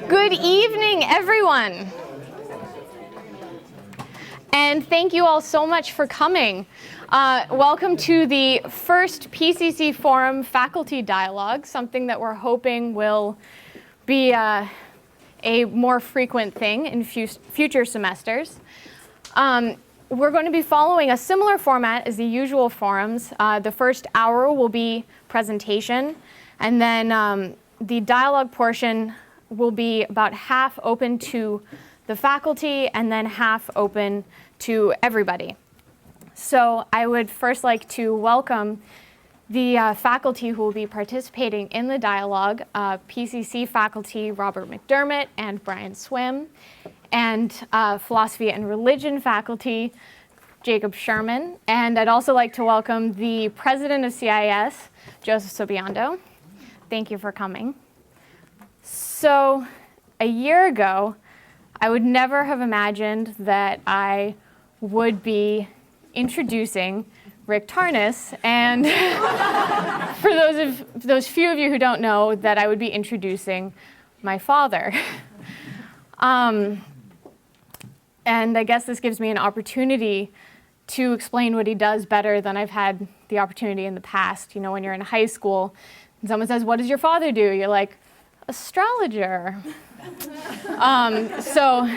Good evening, everyone. And thank you all so much for coming. Welcome to the first PCC Forum Faculty Dialogue, something that we're hoping will be a more frequent thing in future semesters. We're going to be following a similar format as the usual forums. The first hour will be presentation, and then the dialogue portion will be about half open to the faculty and then half open to everybody. So I would first like to welcome the faculty who will be participating in the dialogue, PCC faculty Robert McDermott and Brian Swim, and philosophy and religion faculty Jacob Sherman. And I'd also like to welcome the president of CIS, Joseph Sobiondo. Thank you for coming. So a year ago, I would never have imagined that I would be introducing Rick Tarnas, and for those few of you who don't know, that I would be introducing my father. And I guess this gives me an opportunity to explain what he does better than I've had the opportunity in the past. You know, when you're in high school and someone says, "What does your father do?" You're like, "Astrologer." So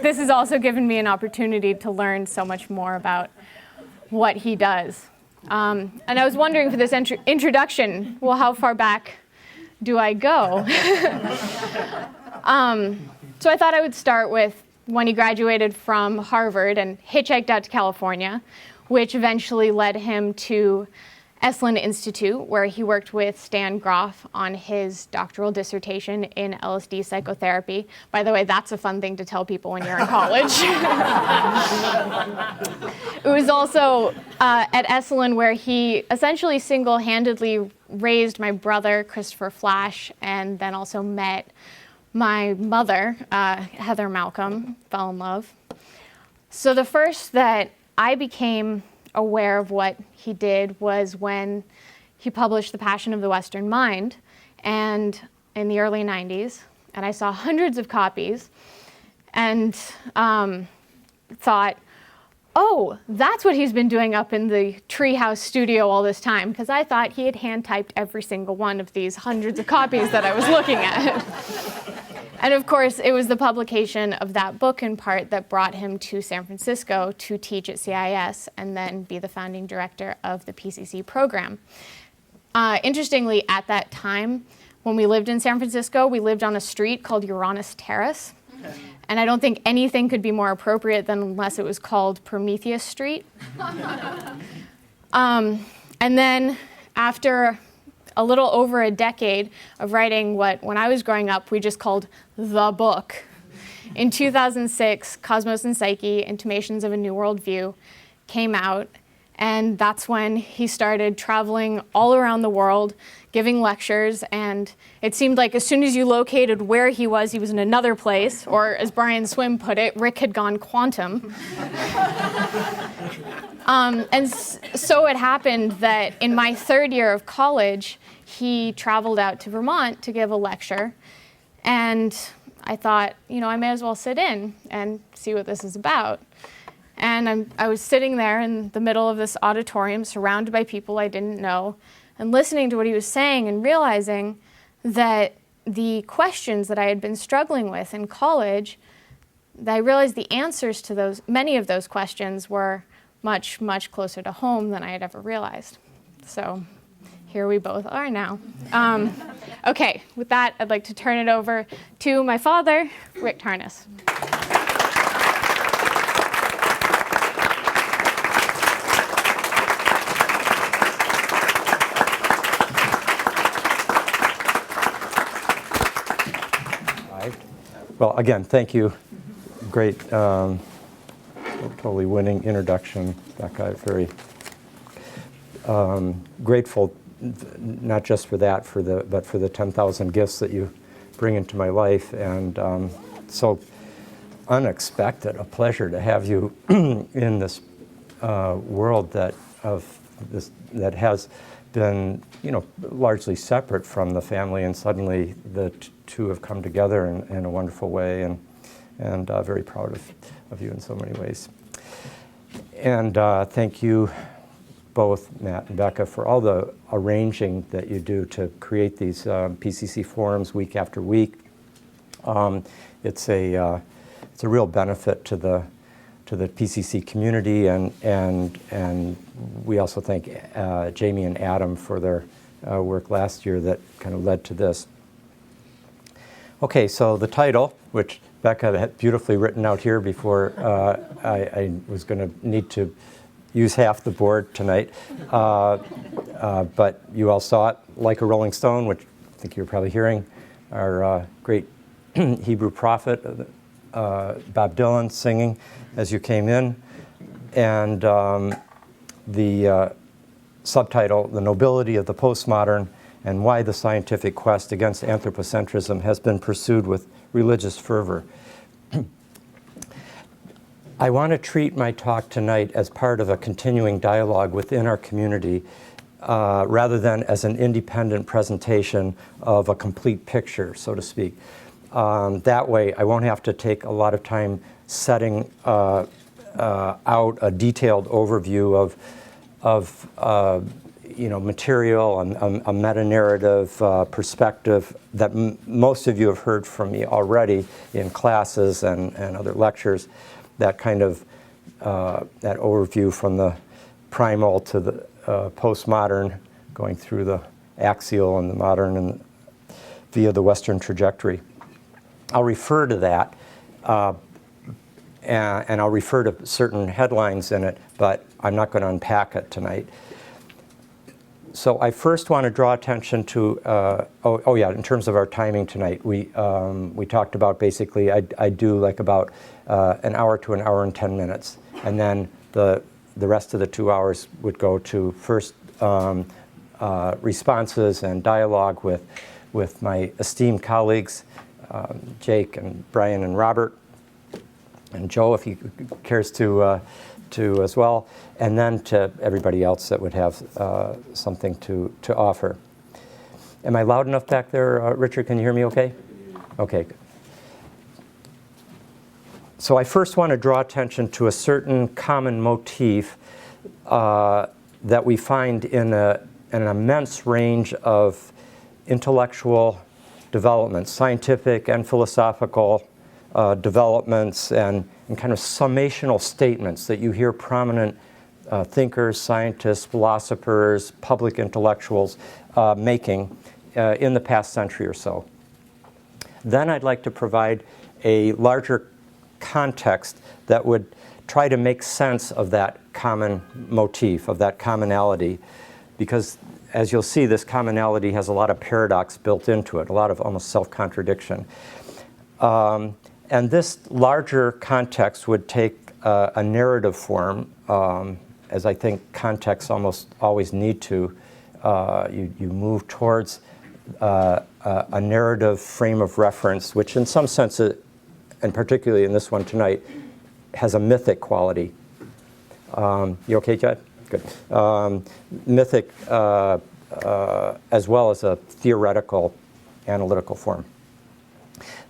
this has also given me an opportunity to learn so much more about what he does. And I was wondering for this introduction, well, how far back do I go? So I thought I would start with when he graduated from Harvard and hitchhiked out to California, which eventually led him to Esalen Institute, where he worked with Stan Grof on his doctoral dissertation in LSD psychotherapy. By the way, that's a fun thing to tell people when you're in college. It was also at Esalen where he essentially single-handedly raised my brother, Christopher Flash, and then also met my mother, Heather Malcolm, fell in love. So the first that I became aware of what he did was when he published The Passion of the Western Mind, and in the early 90s, and I saw hundreds of copies and thought, oh, that's what he's been doing up in the treehouse studio all this time, because I thought he had hand-typed every single one of these hundreds of copies that I was looking at. And of course, it was the publication of that book in part that brought him to San Francisco to teach at CIS and then be the founding director of the PCC program. Interestingly, at that time, when we lived in San Francisco, we lived on a street called Uranus Terrace. And I don't think anything could be more appropriate than unless it was called Prometheus Street. And then after a little over a decade of writing what, when I was growing up, we just called the book. In 2006, Cosmos and Psyche, Intimations of a New World View, came out, and that's when he started traveling all around the world, giving lectures, and it seemed like as soon as you located where he was in another place, or as Brian Swim put it, Rick had gone quantum. And so it happened that in my third year of college, he traveled out to Vermont to give a lecture. And I thought, you know, I may as well sit in and see what this is about. And I was sitting there in the middle of this auditorium, surrounded by people I didn't know, and listening to what he was saying and realizing that the questions that I had been struggling with in college, that I realized the answers to many of those questions were much, much closer to home than I had ever realized. So here we both are now. Okay, with that, I'd like to turn it over to my father, Rick Tarnas. Well, again, thank you. Great, totally winning introduction, Becca. Very grateful, not just for that, but for the 10,000 gifts that you bring into my life, and so unexpected, a pleasure to have you in this world that has been, largely separate from the family, and suddenly the two have come together in a wonderful way, and very proud of you in so many ways. And thank you both, Matt and Becca, for all the arranging that you do to create these PCC forums week after week. It's a real benefit to the PCC community, and we also thank Jamie and Adam for their work last year that kind of led to this. Okay, so the title, which Becca had beautifully written out here before I was going to need to use half the board tonight, but you all saw it, Like a Rolling Stone, which I think you're probably hearing, our great Hebrew prophet, Bob Dylan, singing as you came in, and the subtitle, The Nobility of the Postmodern and Why the Scientific Quest Against Anthropocentrism Has Been Pursued with Religious Fervor. I want to treat my talk tonight as part of a continuing dialogue within our community rather than as an independent presentation of a complete picture, so to speak. That way, I won't have to take a lot of time setting out a detailed overview of material and a meta-narrative perspective that most of you have heard from me already in classes and other lectures. That kind of that overview from the primal to the postmodern, going through the axial and the modern and via the Western trajectory. I'll refer to that, and I'll refer to certain headlines in it, but I'm not going to unpack it tonight. So I first want to draw attention to, in terms of our timing tonight, we talked about basically, I do like about an hour to an hour and 10 minutes, and then the rest of the 2 hours would go to first responses and dialogue with my esteemed colleagues, Jake and Brian and Robert, and Joe, if he cares to as well, and then to everybody else that would have something to offer. Am I loud enough back there, Richard? Can you hear me okay? Okay, good. So I first want to draw attention to a certain common motif that we find in an immense range of intellectual developments, scientific and philosophical developments, and kind of summational statements that you hear prominent thinkers, scientists, philosophers, public intellectuals making in the past century or so. Then I'd like to provide a larger context that would try to make sense of that common motif, of that commonality, because as you'll see, this commonality has a lot of paradox built into it, a lot of almost self-contradiction. And this larger context would take a narrative form, as I think contexts almost always need to. You move towards a narrative frame of reference, which in some sense, and particularly in this one tonight, has a mythic quality. You okay, Jed? Good. Mythic as well as a theoretical, analytical form.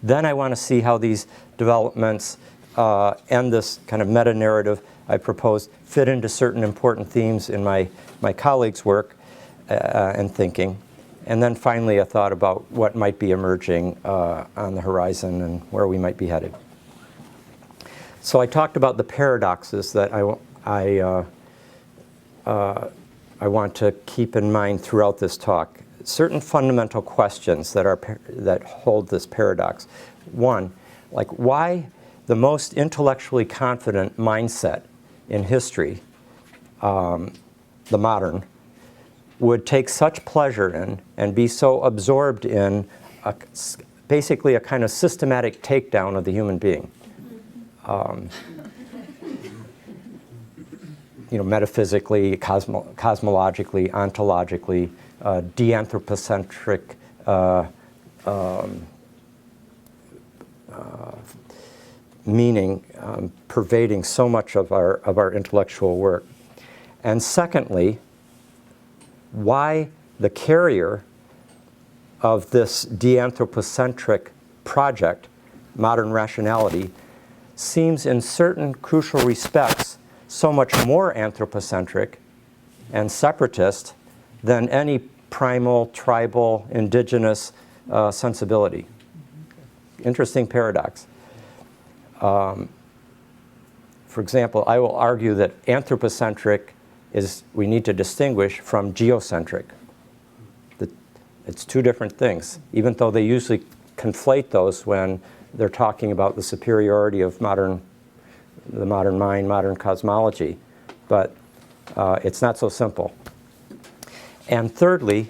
Then I want to see how these developments and this kind of meta-narrative I propose fit into certain important themes in my colleagues' work and thinking. And then finally a thought about what might be emerging on the horizon and where we might be headed. So I talked about the paradoxes that I want to keep in mind throughout this talk. Certain fundamental questions that hold this paradox. One, like why the most intellectually confident mindset in history, the modern, would take such pleasure in and be so absorbed in basically a kind of systematic takedown of the human being. Metaphysically, cosmologically, ontologically, de-anthropocentric meaning pervading so much of our intellectual work. And secondly, why the carrier of this de-anthropocentric project, modern rationality, seems in certain crucial respects so much more anthropocentric and separatist than any primal, tribal, indigenous sensibility. Interesting paradox. For example, I will argue that anthropocentric we need to distinguish from geocentric. It's two different things, even though they usually conflate those when they're talking about the superiority of the modern mind, modern cosmology. But it's not so simple. And thirdly,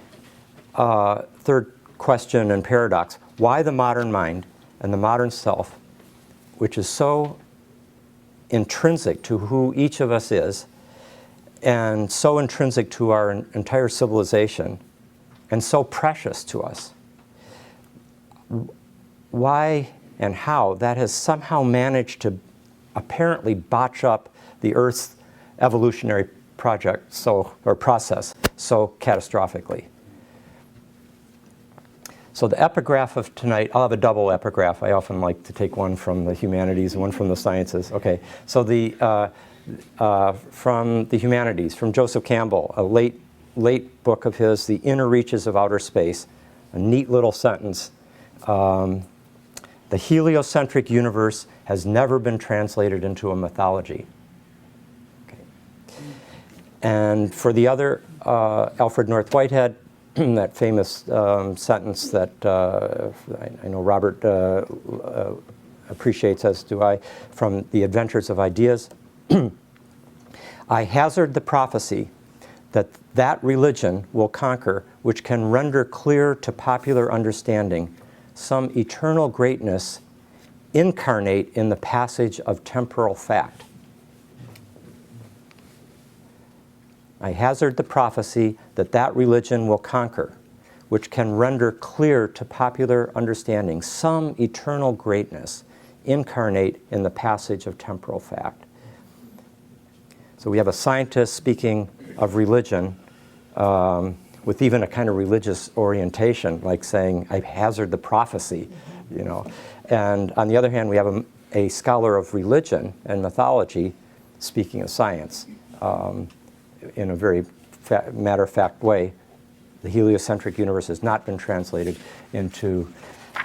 third question and paradox, why the modern mind and the modern self, which is so intrinsic to who each of us is, and so intrinsic to our entire civilization, and so precious to us. Why and how that has somehow managed to apparently botch up the Earth's evolutionary process so catastrophically. So the epigraph of tonight, I'll have a double epigraph. I often like to take one from the humanities and one from the sciences. Okay, so from the humanities, from Joseph Campbell, a late book of his, The Inner Reaches of Outer Space, a neat little sentence. The heliocentric universe has never been translated into a mythology. Okay. And for the other, Alfred North Whitehead, that famous sentence that I know Robert appreciates, as do I, from The Adventures of Ideas. I hazard the prophecy that religion will conquer which can render clear to popular understanding some eternal greatness incarnate in the passage of temporal fact. I hazard the prophecy that religion will conquer which can render clear to popular understanding some eternal greatness incarnate in the passage of temporal fact. So we have a scientist speaking of religion with even a kind of religious orientation, like saying, I hazard the prophecy, you know. And on the other hand, we have a scholar of religion and mythology speaking of science in a very matter-of-fact way. The heliocentric universe has not been translated into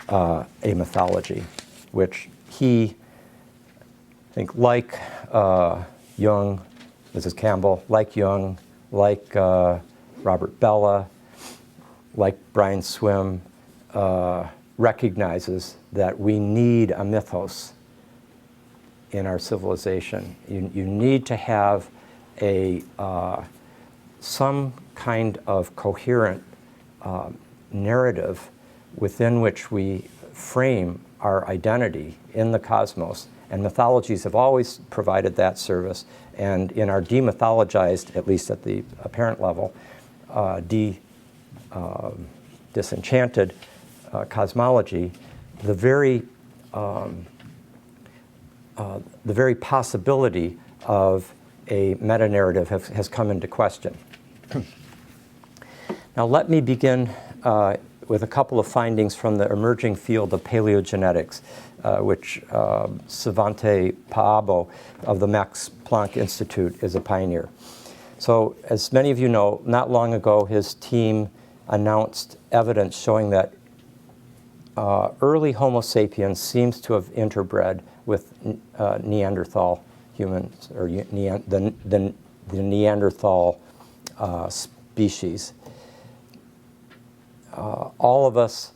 a mythology, which he, I think, like Jung, this is Campbell, like Jung, like Robert Bella, like Brian Swim, recognizes that we need a mythos in our civilization. You need to have some kind of coherent narrative within which we frame our identity in the cosmos. And mythologies have always provided that service. And in our demythologized, at least at the apparent level, disenchanted cosmology, the very possibility of a meta-narrative has come into question. Now let me begin with a couple of findings from the emerging field of paleogenetics, which Svante Paabo of the Max Planck Institute is a pioneer. So as many of you know, not long ago his team announced evidence showing that early Homo sapiens seems to have interbred with Neanderthal humans, or the Neanderthal species. All of us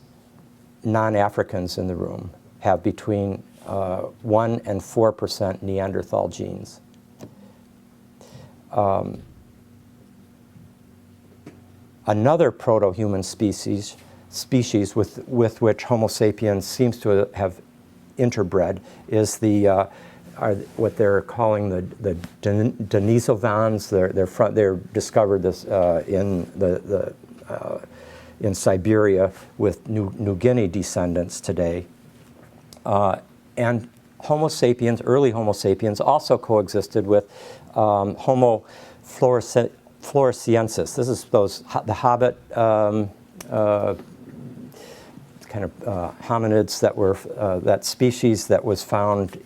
non-Africans in the room have between 1% and 4% Neanderthal genes. Another proto-human species with which Homo sapiens seems to have interbred is what they're calling the Denisovans. They're discovered this in Siberia with New Guinea descendants today. And Homo sapiens, early Homo sapiens, also coexisted with Homo floresiensis. This is the hobbit kind of hominids that were that species that was found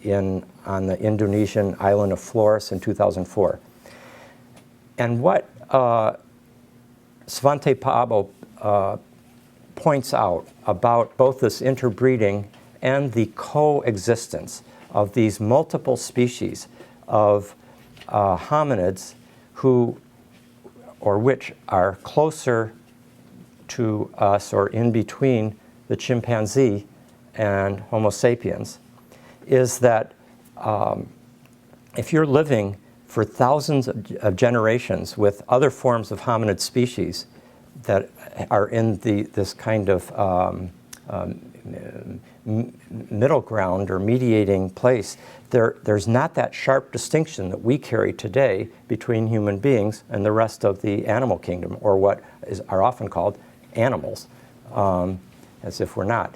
on the Indonesian island of Flores in 2004. And what Svante Paabo points out about both this interbreeding and the coexistence of these multiple species of hominids which are closer to us or in between the chimpanzee and Homo sapiens, is that if you're living for thousands of generations with other forms of hominid species that are in this kind of middle ground or mediating place, there's not that sharp distinction that we carry today between human beings and the rest of the animal kingdom, or what are often called animals, as if we're not.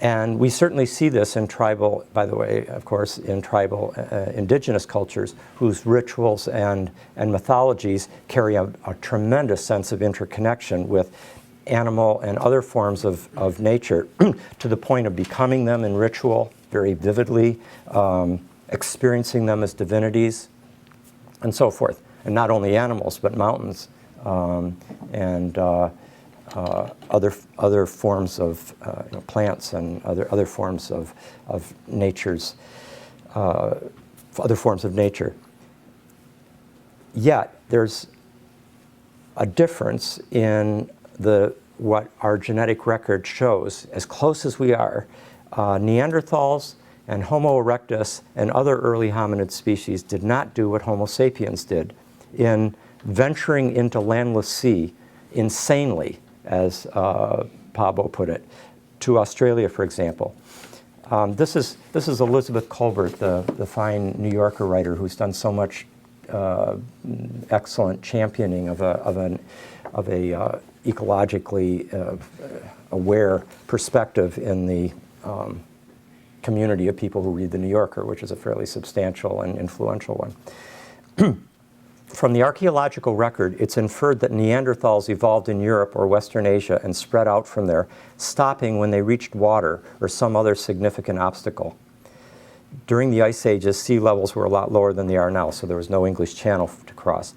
And we certainly see this in tribal, by the way, of course, in tribal indigenous cultures whose rituals and mythologies carry a tremendous sense of interconnection with animal and other forms of nature to the point of becoming them in ritual very vividly, experiencing them as divinities, and so forth. And not only animals, but mountains and other forms of plants and other forms of nature's other forms of nature. Yet there's a difference in what our genetic record shows. As close as we are, Neanderthals and Homo erectus and other early hominid species did not do what Homo sapiens did in venturing into landless sea insanely, as Paabo put it, to Australia, for example. This is Elizabeth Kolbert, the fine New Yorker writer who's done so much excellent championing of a ecologically aware perspective in the community of people who read the New Yorker, which is a fairly substantial and influential one. From the archaeological record, it's inferred that Neanderthals evolved in Europe or Western Asia and spread out from there, stopping when they reached water or some other significant obstacle. During the Ice Ages, sea levels were a lot lower than they are now, so there was no English Channel to cross.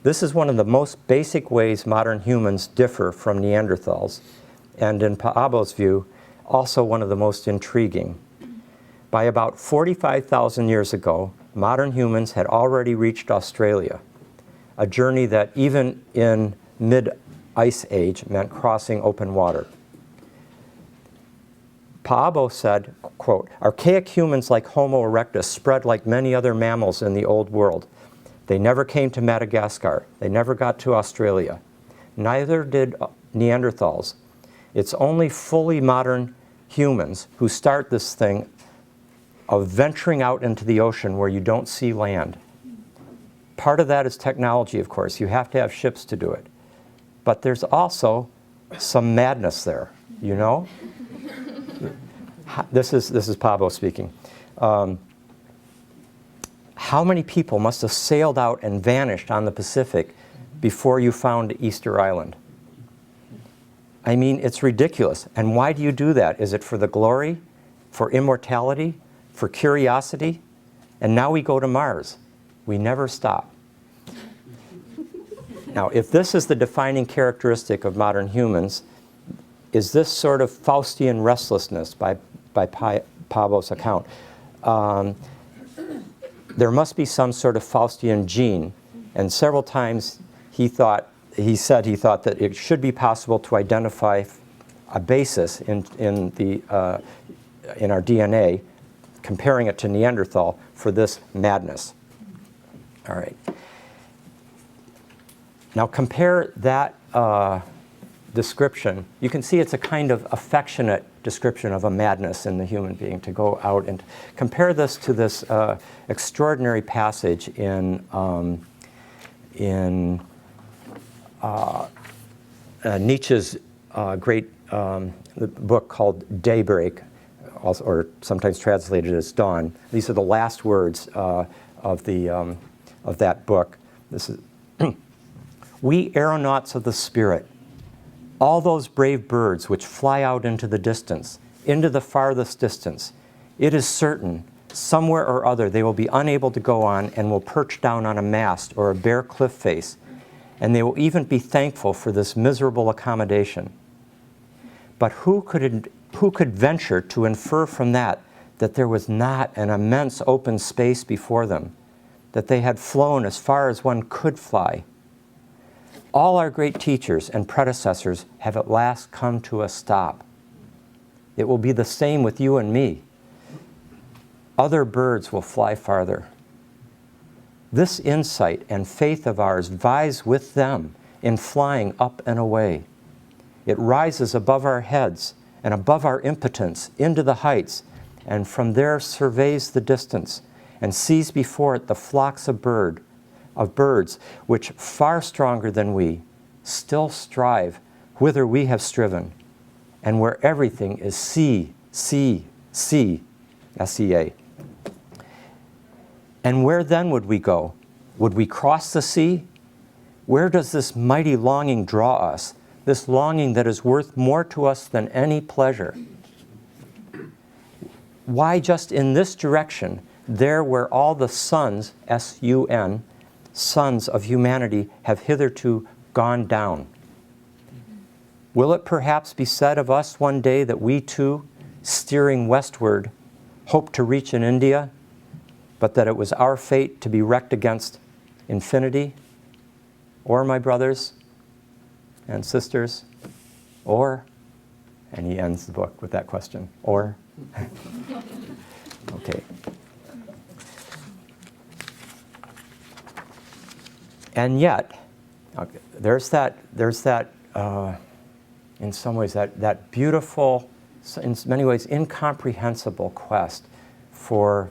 This is one of the most basic ways modern humans differ from Neanderthals, and in Paabo's view, also one of the most intriguing. By about 45,000 years ago, modern humans had already reached Australia, a journey that even in mid-ice age meant crossing open water. Paabo said, quote, "Archaic humans like Homo erectus spread like many other mammals in the old world. They never came to Madagascar. They never got to Australia. Neither did Neanderthals. It's only fully modern humans who start this thing of venturing out into the ocean where you don't see land. Part of that is technology, of course. You have to have ships to do it. But there's also some madness there, you know?" This is Paabo speaking. How many people must have sailed out and vanished on the Pacific before you found Easter Island? I mean, it's ridiculous. And why do you do that? Is it for the glory, for immortality, for curiosity? And now we go to Mars. We never stop. Now, if this is the defining characteristic of modern humans, is this sort of Faustian restlessness by Paabo's account? There must be some sort of Faustian gene, and several times he said that it should be possible to identify a basis in our DNA, comparing it to Neanderthal, for this madness. All right. Now compare that description. You can see it's a kind of affectionate description of a madness in the human being, to go out and compare this to this extraordinary passage in Nietzsche's great book called Daybreak, or sometimes translated as Dawn. These are the last words of that book. This is we aeronauts of the spirit, all those brave birds which fly out into the distance, into the farthest distance, it is certain somewhere or other they will be unable to go on and will perch down on a mast or a bare cliff face, and they will even be thankful for this miserable accommodation. But who could venture to infer from that there was not an immense open space before them, that they had flown as far as one could fly? All our great teachers and predecessors have at last come to a stop. It will be the same with you and me. Other birds will fly farther. This insight and faith of ours vies with them in flying up and away. It rises above our heads and above our impotence into the heights, and from there surveys the distance and sees before it the flocks of birds which, far stronger than we, still strive whither we have striven, and where everything is sea, sea, sea, S-E-A. And where then would we go? Would we cross the sea? Where does this mighty longing draw us, this longing that is worth more to us than any pleasure? Why just in this direction, there where all the suns, S-U-N, sons of humanity have hitherto gone down? Will it perhaps be said of us one day that we too, steering westward, hope to reach in India, but that it was our fate to be wrecked against infinity? Or, my brothers and sisters, or, and he ends the book with that question, or? Okay. And yet, okay, there's that in some ways, that beautiful, in many ways incomprehensible quest for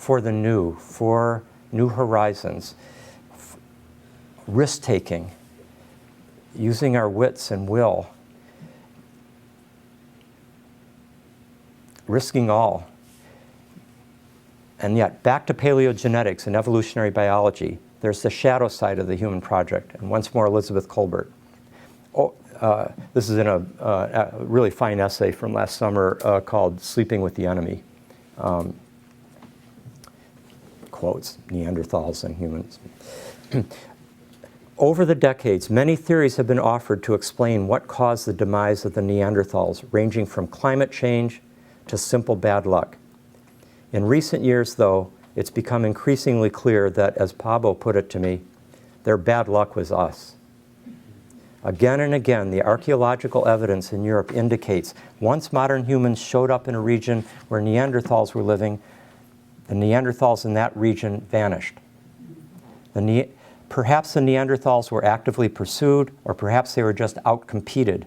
the new, for new horizons, risk-taking, using our wits and will, risking all. And yet, back to paleogenetics and evolutionary biology, there's the shadow side of the human project. And once more, Elizabeth Kolbert. This is in a really fine essay from last summer called Sleeping with the Enemy. Quotes, Neanderthals and Humans. Over the decades, many theories have been offered to explain what caused the demise of the Neanderthals, ranging from climate change to simple bad luck. In recent years, though, it's become increasingly clear that, as Pablo put it to me, their bad luck was us. Again and again, the archaeological evidence in Europe indicates once modern humans showed up in a region where Neanderthals were living, the Neanderthals in that region vanished. Perhaps the Neanderthals were actively pursued, or perhaps they were just outcompeted.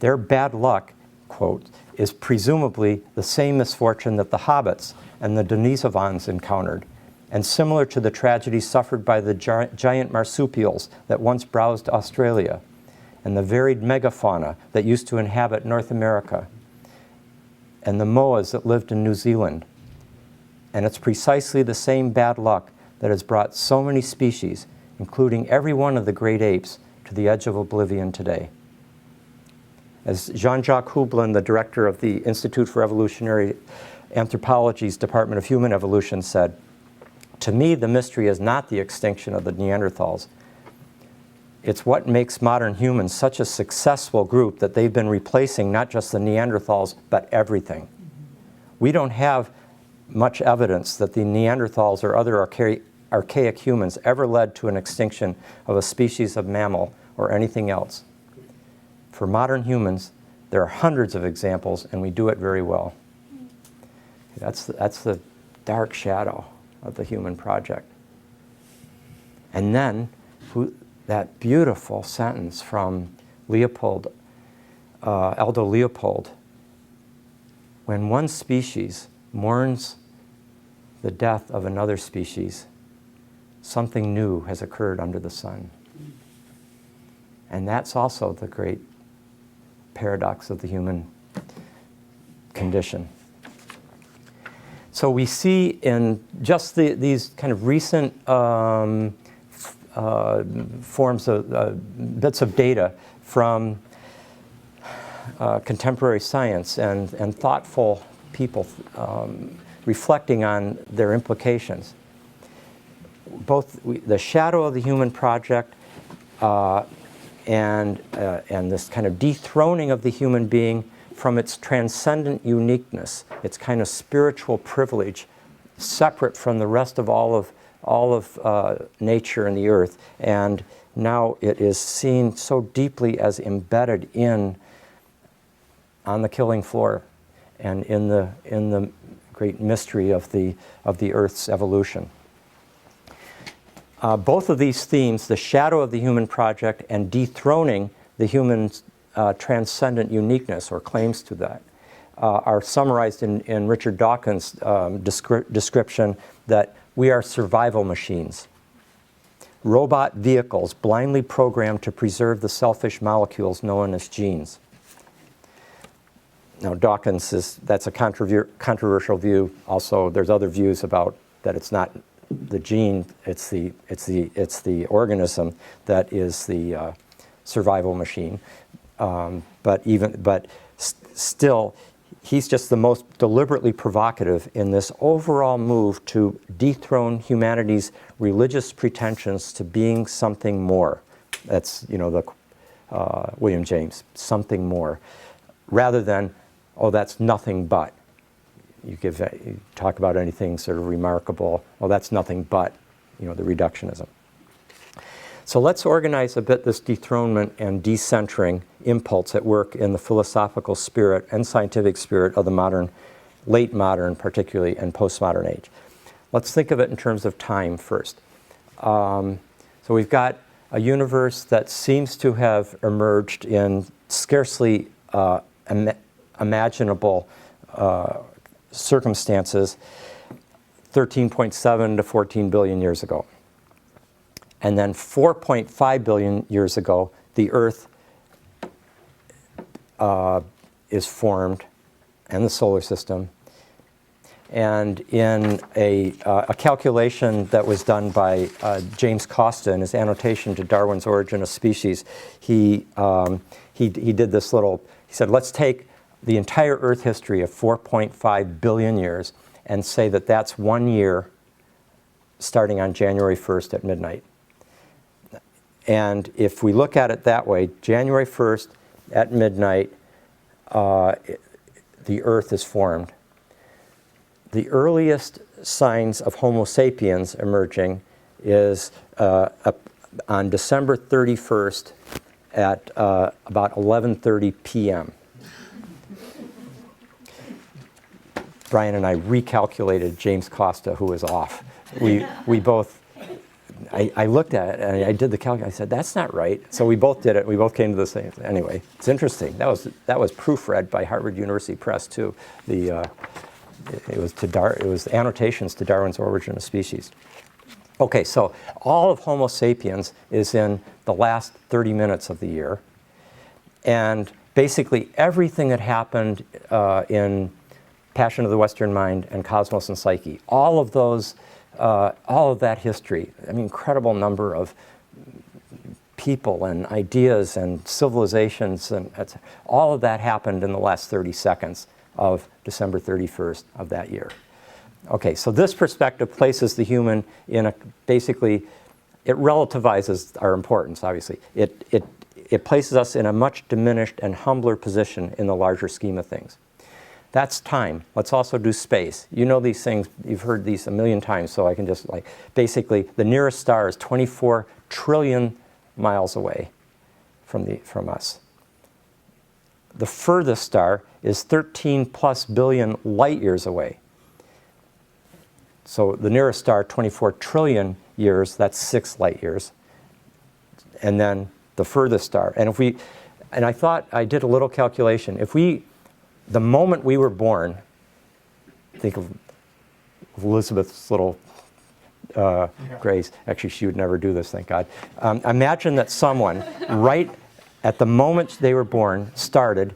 Their bad luck, quote, is presumably the same misfortune that the hobbits and the Denisovans encountered, and similar to the tragedy suffered by the giant marsupials that once browsed Australia, and the varied megafauna that used to inhabit North America, and the moas that lived in New Zealand. And it's precisely the same bad luck that has brought so many species, including every one of the great apes, to the edge of oblivion today. As Jean-Jacques Hublin, the director of the Institute for Evolutionary Anthropology's Department of Human Evolution, said, "To me, the mystery is not the extinction of the Neanderthals. It's what makes modern humans such a successful group that they've been replacing not just the Neanderthals, but everything. We don't have much evidence that the Neanderthals or other archaic humans ever led to an extinction of a species of mammal or anything else. For modern humans, there are hundreds of examples, and we do it very well." That's the dark shadow of the human project. And then that beautiful sentence from Aldo Leopold: when one species mourns the death of another species, something new has occurred under the sun. And that's also the great paradox of the human condition. So we see in just these kind of recent forms of bits of data from contemporary science and thoughtful people reflecting on their implications. Both the shadow of the human project and this kind of dethroning of the human being from its transcendent uniqueness, its kind of spiritual privilege, separate from the rest of all of nature and the earth, and now it is seen so deeply as embedded on the killing floor and in the great mystery of the earth's evolution. Both of these themes, the shadow of the human project and dethroning the human's transcendent uniqueness, or claims to that, are summarized in Richard Dawkins' description that we are survival machines, robot vehicles blindly programmed to preserve the selfish molecules known as genes. Now, that's a controversial view. Also, there's other views about that it's not the gene, it's the organism that is the survival machine. But still, he's just the most deliberately provocative in this overall move to dethrone humanity's religious pretensions to being something more. That's, the William James, something more, rather than, oh, that's nothing but. You talk about anything sort of remarkable, oh, that's nothing but, the reductionism. So let's organize a bit this dethronement and decentering impulse at work in the philosophical spirit and scientific spirit of the modern, late modern particularly, and postmodern age. Let's think of it in terms of time first. So we've got a universe that seems to have emerged in scarcely imaginable circumstances 13.7 to 14 billion years ago. And then 4.5 billion years ago, the Earth is formed, and the solar system. And in a calculation that was done by James Costa in his annotation to Darwin's Origin of Species, he did this little, he said, let's take the entire Earth history of 4.5 billion years and say that that's 1 year starting on January 1st at midnight. And if we look at it that way, January 1st at midnight, the Earth is formed. The earliest signs of Homo sapiens emerging is on December 31st at about 11:30 p.m. Brian and I recalculated James Costa, who was off. We both, I looked at it and I did the calculation. I said, that's not right. So we both did it. We both came to the same thing. Anyway, it's interesting. That was proofread by Harvard University Press too. It was annotations to Darwin's Origin of Species. Okay, so all of Homo sapiens is in the last 30 minutes of the year. And basically everything that happened in Passion of the Western Mind and Cosmos and Psyche, all of that history, incredible number of people and ideas and civilizations, and all of that happened in the last 30 seconds of December 31st of that year. Okay, so this perspective places the human in basically, it relativizes our importance, obviously. It places us in a much diminished and humbler position in the larger scheme of things. That's time. Let's also do space. You know these things, you've heard these a million times, so I can just basically, the nearest star is 24 trillion miles away from us. The furthest star is 13 plus billion light years away. So the nearest star, 24 trillion years, that's 6 light years. And then the furthest star. And I thought, I did a little calculation. The moment we were born, think of Elizabeth's little grace. Actually, she would never do this, thank God. Imagine that someone, right at the moment they were born, started,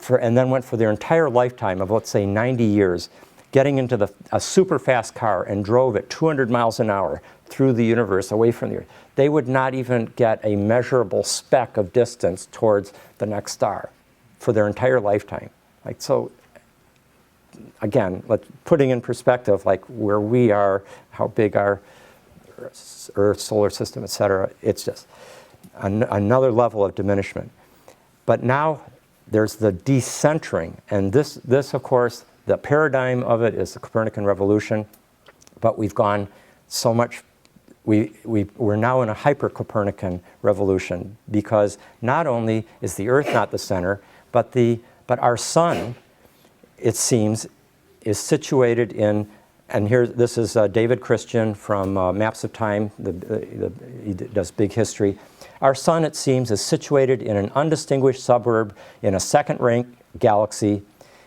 and then went for their entire lifetime of, let's say, 90 years, getting into a super fast car and drove at 200 miles an hour through the universe away from the Earth, they would not even get a measurable speck of distance towards the next star for their entire lifetime. Like, so again, putting in perspective, like where we are, how big our Earth, solar system, etc., it's just another level of diminishment. But now there's the decentering, and this of course, the paradigm of it is the Copernican Revolution, but we've gone so much, we're now in a hyper-Copernican revolution, because not only is the Earth not the center, but our sun, it seems, is situated in, and here, this is David Christian from Maps of Time, he does big history. Our sun, it seems, is situated in an undistinguished suburb in a second-rank galaxy,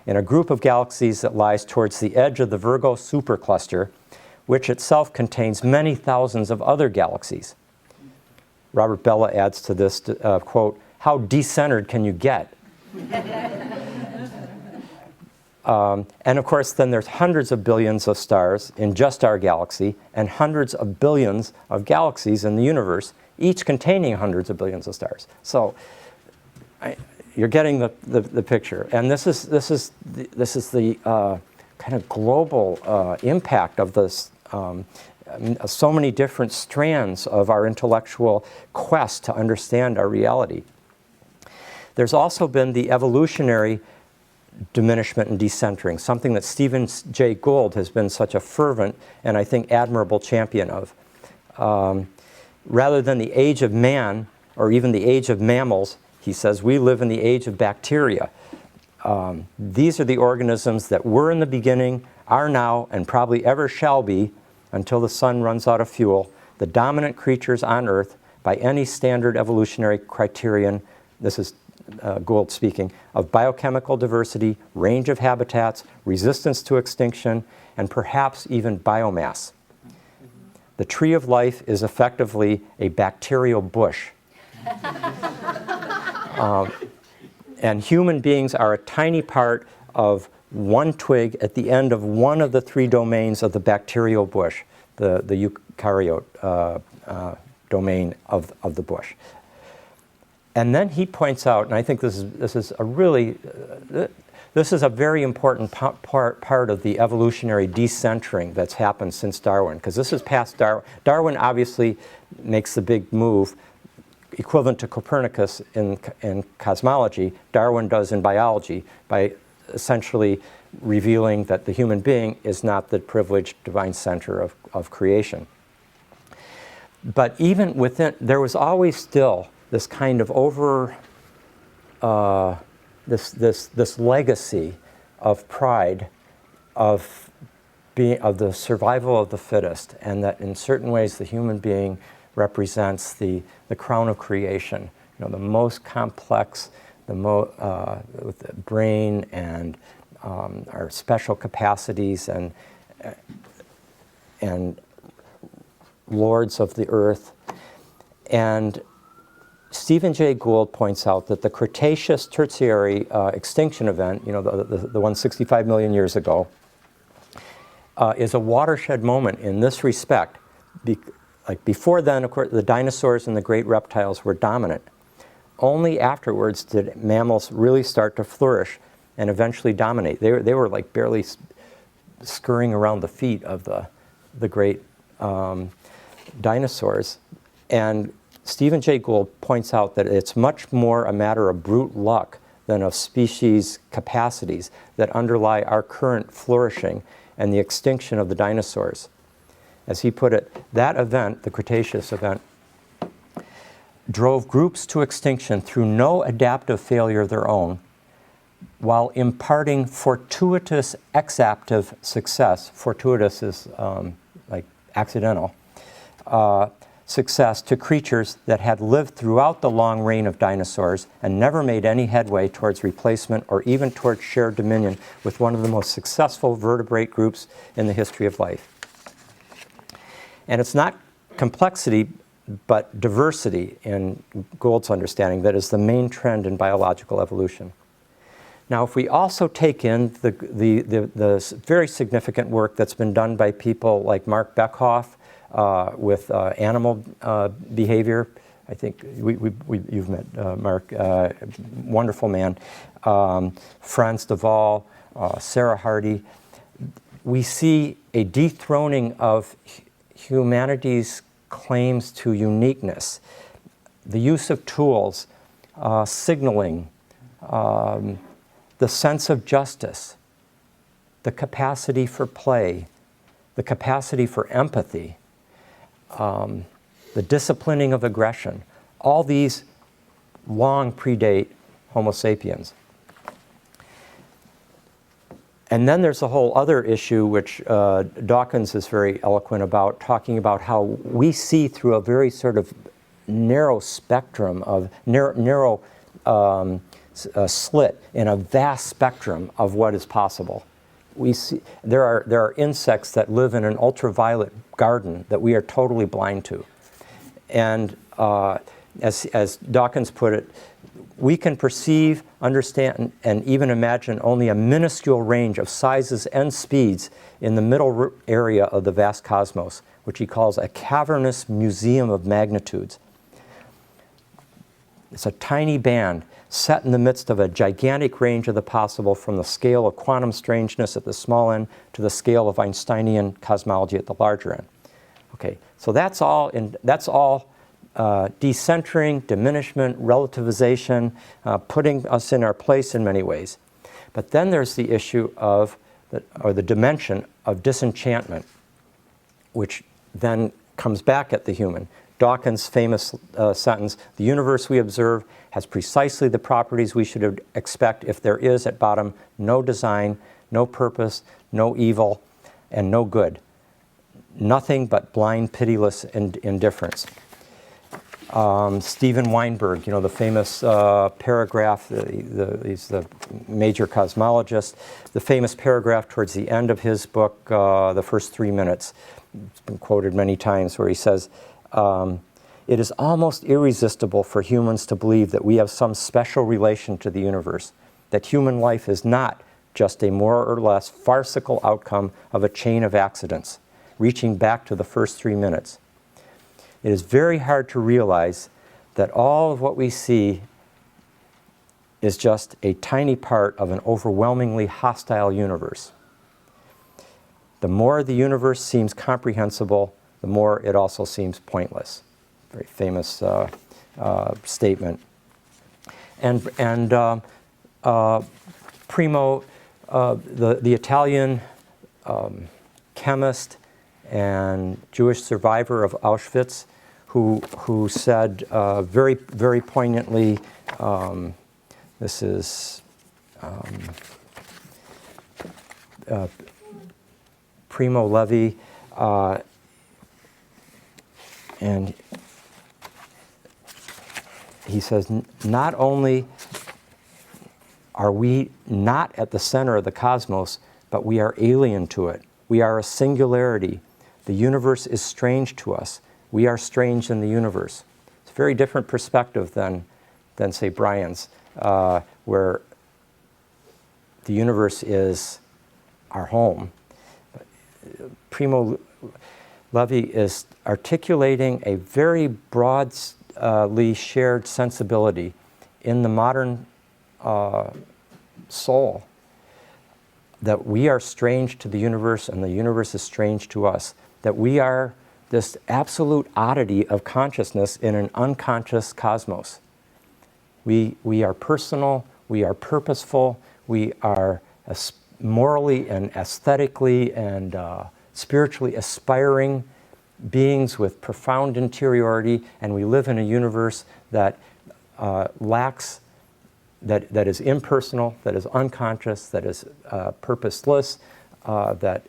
in a group of galaxies that lies towards the edge of the Virgo supercluster, which itself contains many thousands of other galaxies. Robert Bella adds to this, quote, "How decentered can you get?" And of course, then there's hundreds of billions of stars in just our galaxy, and hundreds of billions of galaxies in the universe, each containing hundreds of billions of stars. So you're getting the picture. And this is the kind of global impact of this. So many different strands of our intellectual quest to understand our reality. There's also been the evolutionary diminishment and decentering, something that Stephen Jay Gould has been such a fervent and I think admirable champion of. Rather than the age of man, or even the age of mammals, he says we live in the age of bacteria. These are the organisms that were in the beginning, are now, and probably ever shall be, until the sun runs out of fuel, the dominant creatures on Earth by any standard evolutionary criterion. This is Gould speaking, of biochemical diversity, range of habitats, resistance to extinction, and perhaps even biomass. The tree of life is effectively a bacterial bush. And human beings are a tiny part of one twig at the end of one of the three domains of the bacterial bush, the eukaryote domain of the bush. And then he points out, and I think this is a really, this is a very important part of the evolutionary decentering that's happened since Darwin, because this is past Darwin. Darwin obviously makes the big move, equivalent to Copernicus in cosmology. Darwin does in biology, by essentially revealing that the human being is not the privileged divine center of creation. But even within, there was always still this kind of this legacy of pride of the survival of the fittest, and that in certain ways the human being represents the crown of creation, the most complex, with the brain and our special capacities and lords of the earth. And Stephen Jay Gould points out that the Cretaceous Tertiary extinction event, the one 65 million years ago, is a watershed moment in this respect. Like before then, of course, the dinosaurs and the great reptiles were dominant. Only afterwards did mammals really start to flourish and eventually dominate. They were like barely scurrying around the feet of the great dinosaurs. And Stephen Jay Gould points out that it's much more a matter of brute luck than of species capacities that underlie our current flourishing and the extinction of the dinosaurs. As he put it, that event, the Cretaceous event, drove groups to extinction through no adaptive failure of their own, while imparting fortuitous exaptive success. Fortuitous is like accidental. Success to creatures that had lived throughout the long reign of dinosaurs and never made any headway towards replacement or even towards shared dominion with one of the most successful vertebrate groups in the history of life. And it's not complexity, but diversity in Gould's understanding that is the main trend in biological evolution. Now, if we also take in the very significant work that's been done by people like Mark Beckhoff, with animal behavior. I think you've met Mark, wonderful man. Franz de Waal, Sarah Hardy. We see a dethroning of humanity's claims to uniqueness, the use of tools, signaling, the sense of justice, the capacity for play, the capacity for empathy, the disciplining of aggression. All these long predate Homo sapiens. And then there's a whole other issue which Dawkins is very eloquent about, talking about how we see through a very sort of narrow spectrum of narrow slit in a vast spectrum of what is possible. We see there are insects that live in an ultraviolet garden that we are totally blind to, and as Dawkins put it, we can perceive, understand, and even imagine only a minuscule range of sizes and speeds in the middle area of the vast cosmos, which he calls a cavernous museum of magnitudes. It's a tiny band set in the midst of a gigantic range of the possible, from the scale of quantum strangeness at the small end to the scale of Einsteinian cosmology at the larger end. Okay, so that's all decentering, diminishment, relativization, putting us in our place in many ways. But then there's the issue of, the dimension of disenchantment, which then comes back at the human. Dawkins' famous sentence, "The universe we observe has precisely the properties we should expect if there is, at bottom, no design, no purpose, no evil, and no good. Nothing but blind, pitiless indifference." Steven Weinberg, the famous paragraph, he's the major cosmologist, the famous paragraph towards the end of his book, The First 3 Minutes, it's been quoted many times, where he says, "It is almost irresistible for humans to believe that we have some special relation to the universe, that human life is not just a more or less farcical outcome of a chain of accidents, reaching back to the first 3 minutes. It is very hard to realize that all of what we see is just a tiny part of an overwhelmingly hostile universe. The more the universe seems comprehensible, the more it also seems pointless." Very famous statement. And Primo, the Italian chemist and Jewish survivor of Auschwitz, who said very, very poignantly, this is Primo Levi, and he says, "Not only are we not at the center of the cosmos, but we are alien to it. We are a singularity. The universe is strange to us. We are strange in the universe." It's a very different perspective than say, Brian's, where the universe is our home. Primo Levi is articulating a very broadly shared sensibility in the modern soul, that we are strange to the universe and the universe is strange to us, that we are this absolute oddity of consciousness in an unconscious cosmos. We are personal, we are purposeful, we are morally and aesthetically and spiritually aspiring beings with profound interiority, and we live in a universe that lacks, that is impersonal, that is unconscious, that is purposeless, that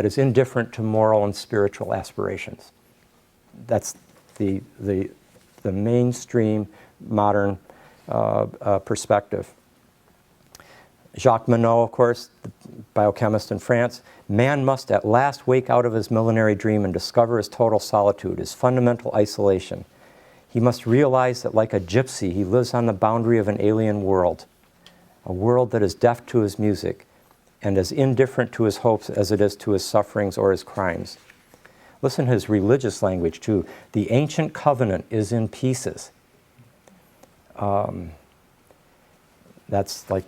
is indifferent to moral and spiritual aspirations. That's the mainstream modern perspective. Jacques Monod, of course, the biochemist in France, "Man must at last wake out of his millenary dream and discover his total solitude, his fundamental isolation. He must realize that, like a gypsy, he lives on the boundary of an alien world, a world that is deaf to his music, and as indifferent to his hopes as it is to his sufferings or his crimes. Listen to his religious language too. The ancient covenant is in pieces. That's like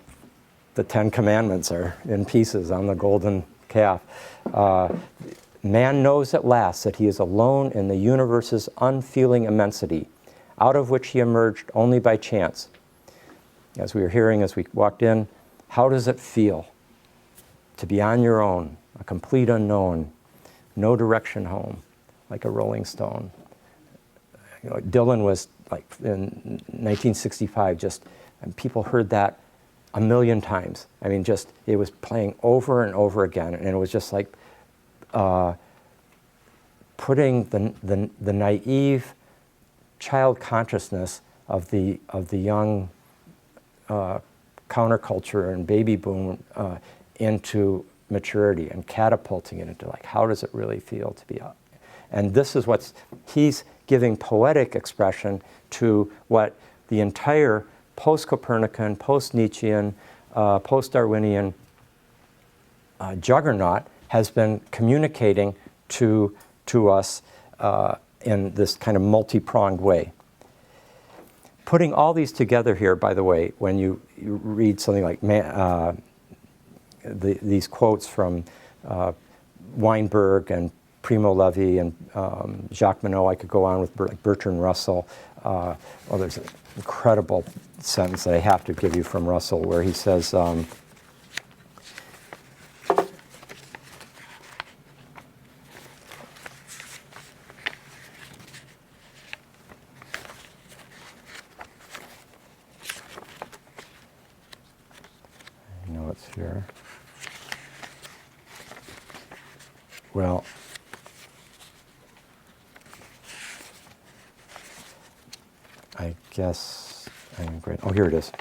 the 10 Commandments are in pieces on the golden calf. Man knows at last that he is alone in the universe's unfeeling immensity, out of which he emerged only by chance. As we were hearing as we walked in, how does it feel to be on your own, a complete unknown, no direction home, like a rolling stone? You know, Dylan was like in 1965, just, and people heard that a million times. I mean, just, it was playing over and over again, and it was just like putting the naive child consciousness of the young counterculture and baby boom into maturity and catapulting it into like, how does it really feel to be out? And this is he's giving poetic expression to what the entire post-Copernican, post-Nietzschean, post-Darwinian juggernaut has been communicating to us in this kind of multi-pronged way. Putting all these together here, by the way, when you read something like these quotes from Weinberg and Primo Levi and Jacques Monod, I could go on with Bertrand Russell. There's an incredible sentence that I have to give you from Russell where he says, here. Well, I guess I'm great. Oh, here it is.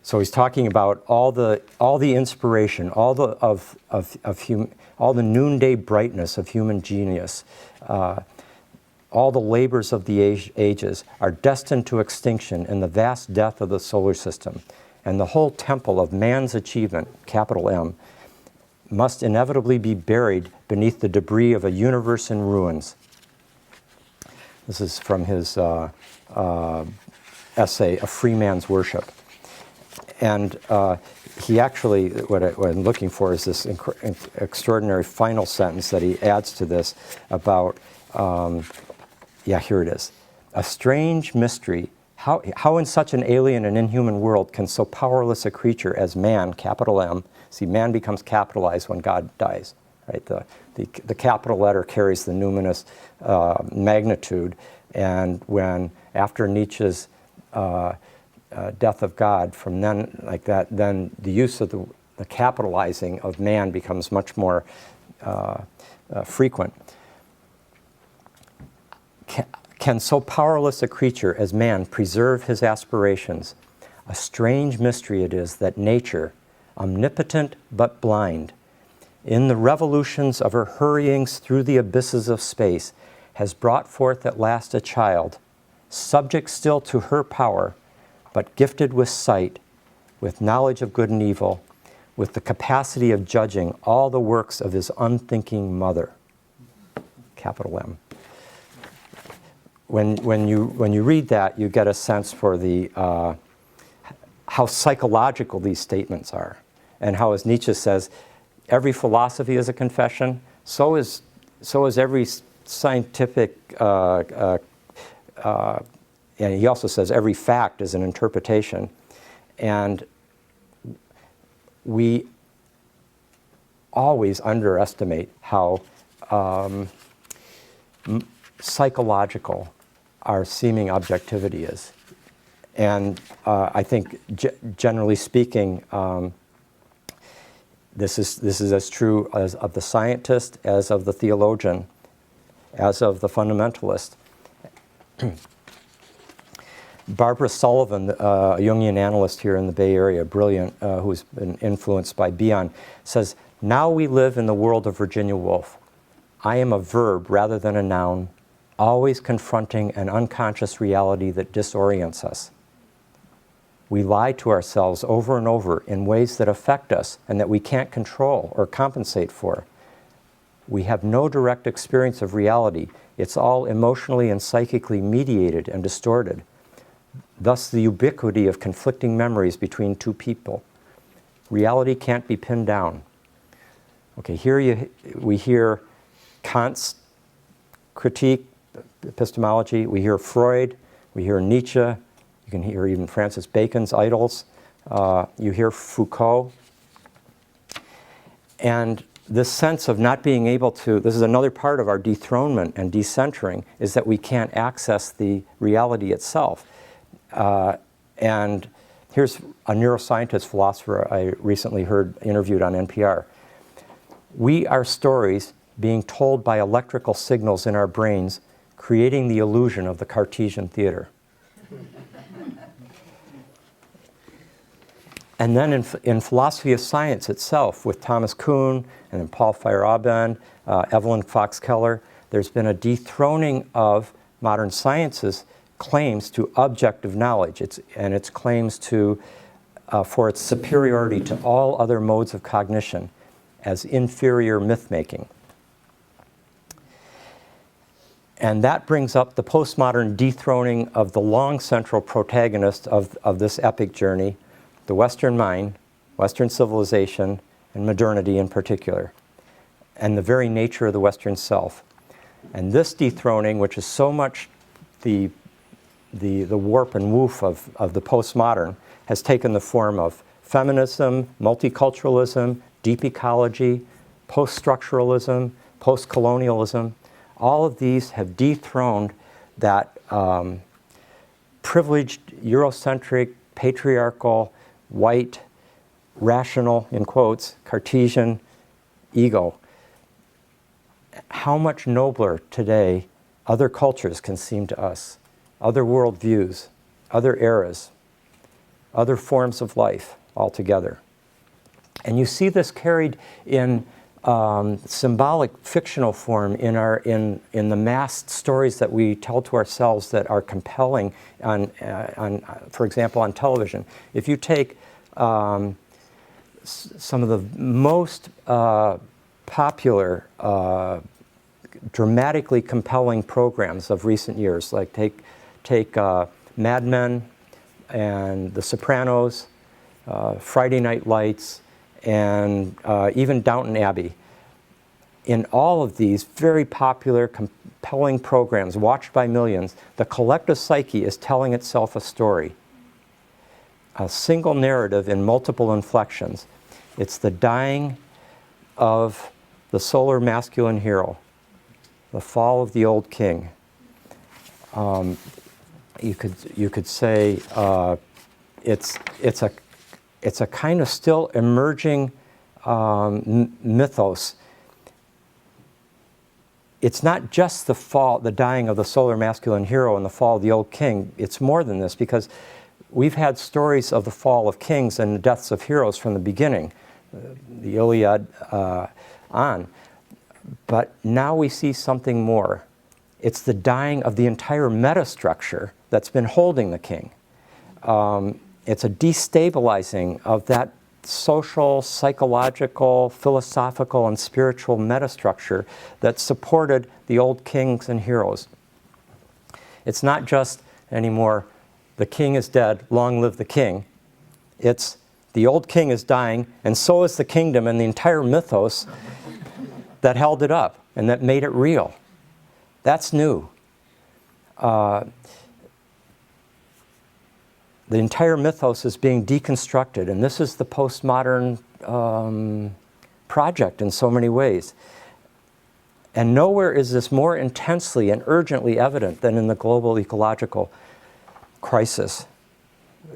So he's talking about all the inspiration, all the noonday brightness of human genius. All the labors of the ages are destined to extinction in the vast death of the solar system, and the whole temple of man's achievement, capital M, must inevitably be buried beneath the debris of a universe in ruins. This is from his essay, A Free Man's Worship. And he actually, what I'm looking for is this extraordinary final sentence that he adds to this about here it is. A strange mystery. How in such an alien and inhuman world can so powerless a creature as man, capital M, see, man becomes capitalized when God dies, right? The capital letter carries the numinous magnitude, and when, after Nietzsche's death of God, from then, like that, then the use of the capitalizing of man becomes much more frequent. Can so powerless a creature as man preserve his aspirations? A strange mystery it is that nature, omnipotent but blind, in the revolutions of her hurryings through the abysses of space, has brought forth at last a child, subject still to her power, but gifted with sight, with knowledge of good and evil, with the capacity of judging all the works of his unthinking mother, capital M. When you read that, you get a sense for how psychological these statements are, and how, as Nietzsche says, every philosophy is a confession. So is every scientific, and he also says every fact is an interpretation, and we always underestimate how psychological our seeming objectivity is. And I think, generally speaking, this is as true as of the scientist, as of the theologian, as of the fundamentalist. Barbara Sullivan, a Jungian analyst here in the Bay Area, brilliant, who's been influenced by Bion, says, "Now we live in the world of Virginia Woolf. I am a verb rather than a noun, always confronting an unconscious reality that disorients us." We lie to ourselves over and over in ways that affect us and that we can't control or compensate for. We have no direct experience of reality. It's all emotionally and psychically mediated and distorted. Thus, the ubiquity of conflicting memories between two people. Reality can't be pinned down. Okay, here we hear Kant's critique, epistemology. We hear Freud. We hear Nietzsche. You can hear even Francis Bacon's idols. You hear Foucault. And this sense of not being able to, this is another part of our dethronement and decentering, is that we can't access the reality itself. And here's a neuroscientist philosopher I recently heard interviewed on NPR. We are stories being told by electrical signals in our brains, creating the illusion of the Cartesian theater. And then in philosophy of science itself, with Thomas Kuhn and then Paul Feyerabend, Evelyn Fox Keller, there's been a dethroning of modern science's claims to objective knowledge, and its claims to, for its superiority to all other modes of cognition as inferior myth-making. And that brings up the postmodern dethroning of the long central protagonist of this epic journey, the Western mind, Western civilization, and modernity in particular, and the very nature of the Western self. And this dethroning, which is so much the warp and woof of the postmodern, has taken the form of feminism, multiculturalism, deep ecology, post-structuralism, post-colonialism. All of these have dethroned that privileged, Eurocentric, patriarchal, white, rational, in quotes, Cartesian ego. How much nobler today other cultures can seem to us, other worldviews, other eras, other forms of life altogether. And you see this carried in symbolic fictional form in the massed stories that we tell to ourselves that are compelling on for example, on television. If you take some of the most popular, dramatically compelling programs of recent years, like take Mad Men and The Sopranos, Friday Night Lights, and even Downton Abbey. In all of these very popular, compelling programs watched by millions, the collective psyche is telling itself a story, a single narrative in multiple inflections. It's the dying of the solar masculine hero, the fall of the old king. You could say it's a kind of still emerging mythos. It's not just the dying of the solar masculine hero and the fall of the old king. It's more than this, because we've had stories of the fall of kings and the deaths of heroes from the beginning, the Iliad on. But now we see something more. It's the dying of the entire metastructure that's been holding the king. It's a destabilizing of that social, psychological, philosophical, and spiritual metastructure that supported the old kings and heroes. It's not just anymore, the king is dead, long live the king. It's the old king is dying, and so is the kingdom and the entire mythos that held it up and that made it real. That's new. The entire mythos is being deconstructed, and this is the postmodern project in so many ways. And nowhere is this more intensely and urgently evident than in the global ecological crisis,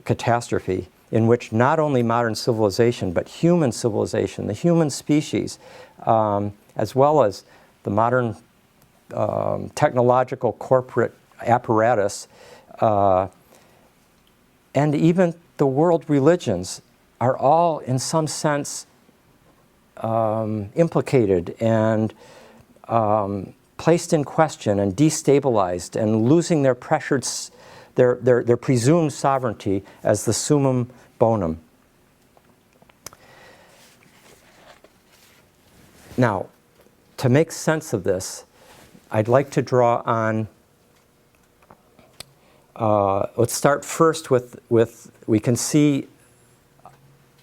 catastrophe, in which not only modern civilization, but human civilization, the human species, as well as the modern technological corporate apparatus, and even the world religions are all, in some sense, implicated and placed in question and destabilized and losing their their presumed sovereignty as the summum bonum. Now, to make sense of this, I'd like to draw on, let's start first with we can see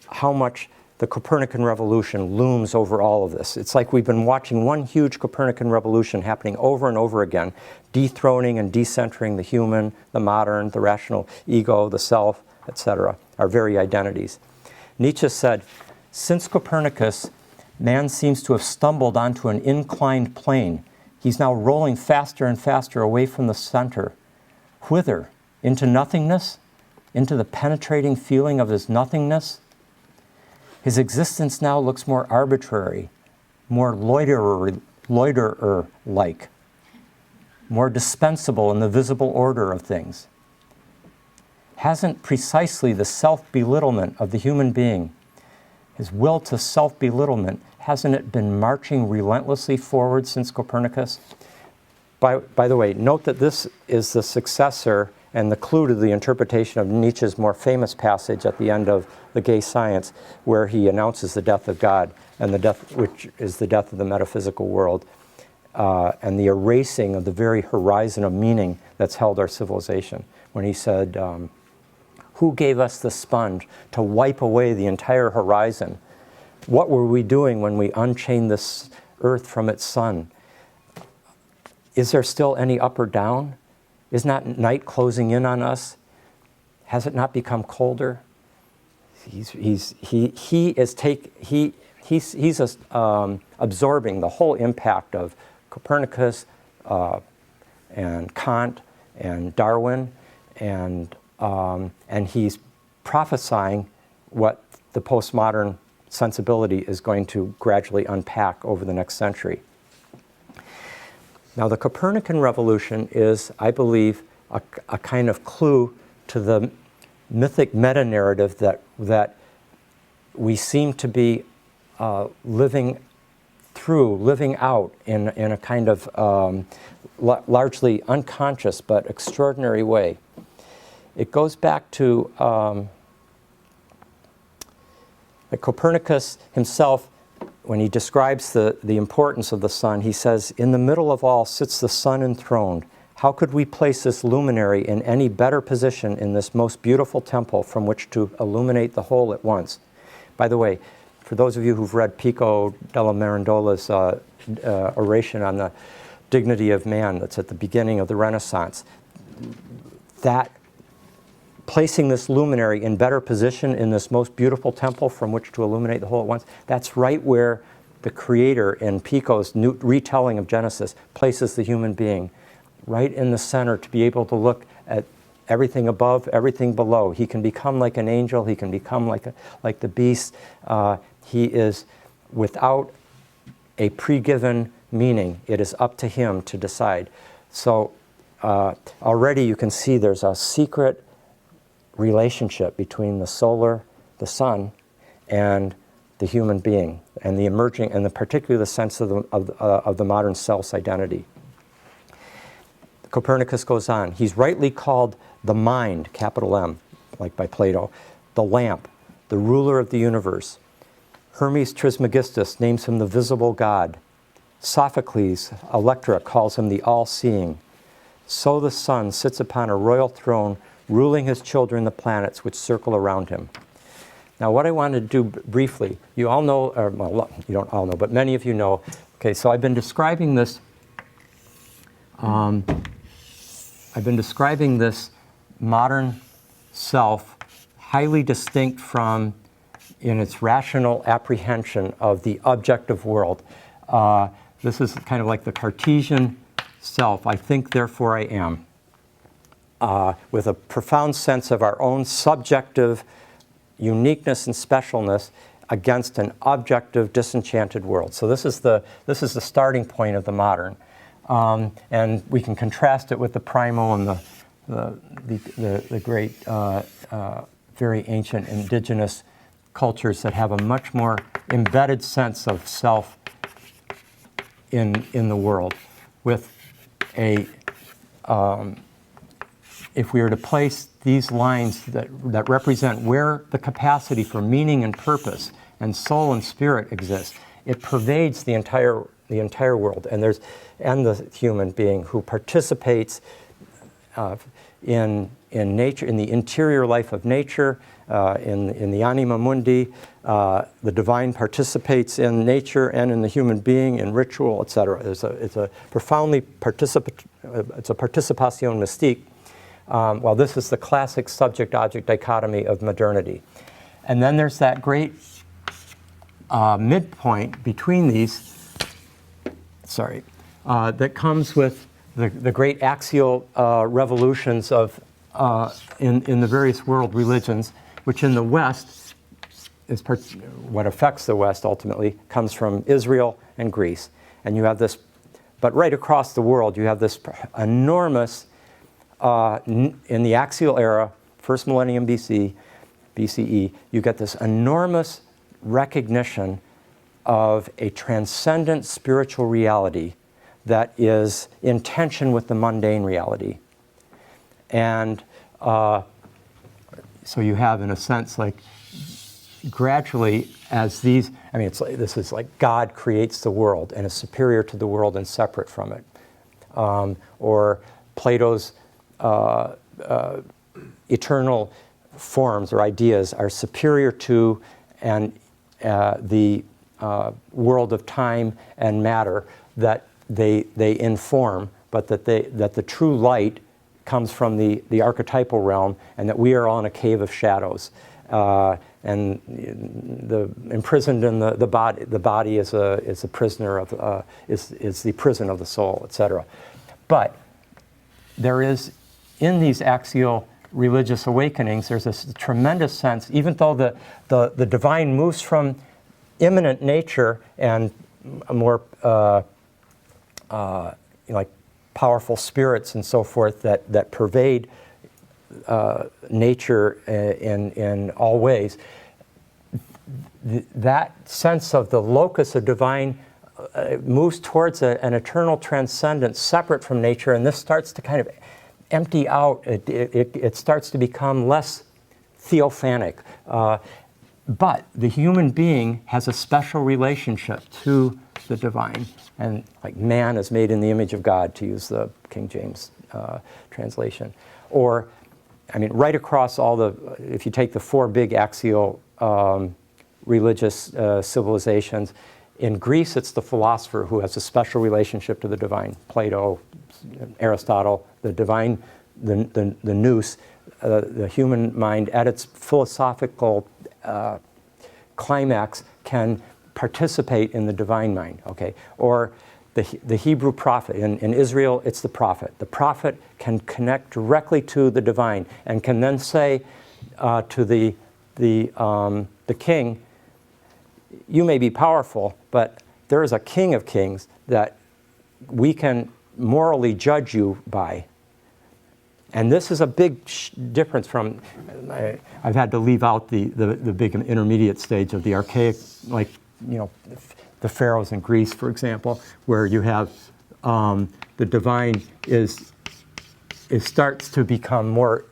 how much the Copernican Revolution looms over all of this. It's like we've been watching one huge Copernican revolution happening over and over again, dethroning and decentering the human, the modern, the rational ego, the self, etc., our very identities. Nietzsche said, since Copernicus, man seems to have stumbled onto an inclined plane. He's now rolling faster and faster away from the center. Whither? Into nothingness? Into the penetrating feeling of his nothingness? His existence now looks more arbitrary, more loiterer-like, more dispensable in the visible order of things. Hasn't precisely the self-belittlement of the human being, his will to self-belittlement, hasn't it been marching relentlessly forward since Copernicus? By the way, note that this is the successor and the clue to the interpretation of Nietzsche's more famous passage at the end of The Gay Science, where he announces the death of God, and the death, which is the death of the metaphysical world, and the erasing of the very horizon of meaning that's held our civilization. When he said, who gave us the sponge to wipe away the entire horizon? What were we doing when we unchained this earth from its sun? Is there still any up or down? Is not night closing in on us? Has it not become colder? He's absorbing the whole impact of Copernicus and Kant and Darwin, and he's prophesying what the postmodern sensibility is going to gradually unpack over the next century. Now, the Copernican Revolution is, I believe, a kind of clue to the mythic meta-narrative that we seem to be living out in a kind of largely unconscious but extraordinary way. It goes back to Copernicus himself. When he describes the importance of the sun, he says, in the middle of all sits the sun enthroned. How could we place this luminary in any better position in this most beautiful temple from which to illuminate the whole at once? By the way, for those of you who've read Pico della Mirandola's oration on the dignity of man that's at the beginning of the Renaissance, that placing this luminary in better position in this most beautiful temple from which to illuminate the whole at once, that's right where the creator in Pico's new retelling of Genesis places the human being, right in the center, to be able to look at everything above, everything below. He can become like an angel, he can become like the beast. He is without a pre-given meaning. It is up to him to decide. So already you can see there's a secret relationship between the sun, and the human being, and the emerging, and particularly the sense of the modern self's identity. Copernicus goes on. He's rightly called the mind, capital M, like by Plato, the lamp, the ruler of the universe. Hermes Trismegistus names him the visible God. Sophocles, Electra, calls him the all-seeing. So the sun sits upon a royal throne, ruling his children, the planets which circle around him. Now, what I want to do briefly, you all know, or well, you don't all know, but many of you know. Okay, so I've been describing this. Modern self, highly distinct from, in its rational apprehension of the objective world. This is kind of like the Cartesian self. I think, therefore I am. With a profound sense of our own subjective uniqueness and specialness against an objective, disenchanted world. So this is the starting point of the modern, and we can contrast it with the primal and the great, very ancient indigenous cultures that have a much more embedded sense of self in the world, with a if we were to place these lines that represent where the capacity for meaning and purpose and soul and spirit exists, it pervades the entire world, and the human being who participates in nature, in the interior life of nature, in the anima mundi. The divine participates in nature and in the human being, in ritual, etc. It's a profoundly it's a participation mystique. Well, this is the classic subject-object dichotomy of modernity. And then there's that great midpoint between these, that comes with the great axial revolutions of in the various world religions, which in the West is what affects the West ultimately comes from Israel and Greece. And you have this, but right across the world, you have this enormous, in the axial era, first millennium BCE, you get this enormous recognition of a transcendent spiritual reality that is in tension with the mundane reality. And so you have, in a sense, like gradually as these, I mean, this is like God creates the world and is superior to the world and separate from it. Or Plato's eternal forms or ideas are superior to and the world of time and matter that they inform, but that the true light comes from the archetypal realm, and that we are all in a cave of shadows, and imprisoned in the body. The body is a prisoner of is the prison of the soul, etc. But there is, in these axial religious awakenings, there's this tremendous sense, even though the divine moves from immanent nature and a more like powerful spirits and so forth that pervade nature in all ways. That sense of the locus of divine moves towards an eternal transcendence separate from nature, and this starts to kind of empty out. It starts to become less theophanic. But the human being has a special relationship to the divine, and like man is made in the image of God, to use the King James translation. Or, I mean, right across all if you take the four big axial religious civilizations, in Greece it's the philosopher who has a special relationship to the divine. Plato, Aristotle, the divine, the nous, the human mind at its philosophical climax can participate in the divine mind, okay? Or the Hebrew prophet. In Israel, it's the prophet. The prophet can connect directly to the divine and can then say to the king, you may be powerful, but there is a king of kings that we can morally judge you by. And this is a big difference from, I've had to leave out the big intermediate stage of the archaic, like, you know, the pharaohs in Greece, for example, where you have the divine starts to become more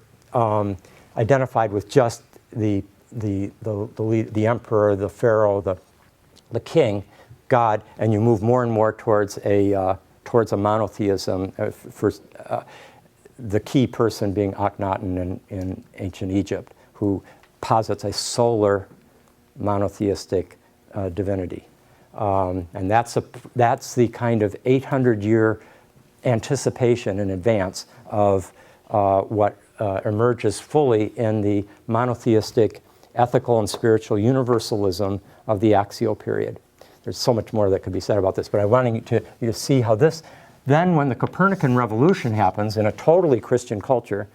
identified with just the emperor, the pharaoh, the king, God, and you move more and more towards a monotheism. The key person being Akhenaten in ancient Egypt, who posits a solar monotheistic divinity. And that's the kind of 800-year anticipation in advance of what emerges fully in the monotheistic ethical and spiritual universalism of the axial period. There's so much more that could be said about this, but I wanted you to see how this. Then when the Copernican Revolution happens in a totally Christian culture,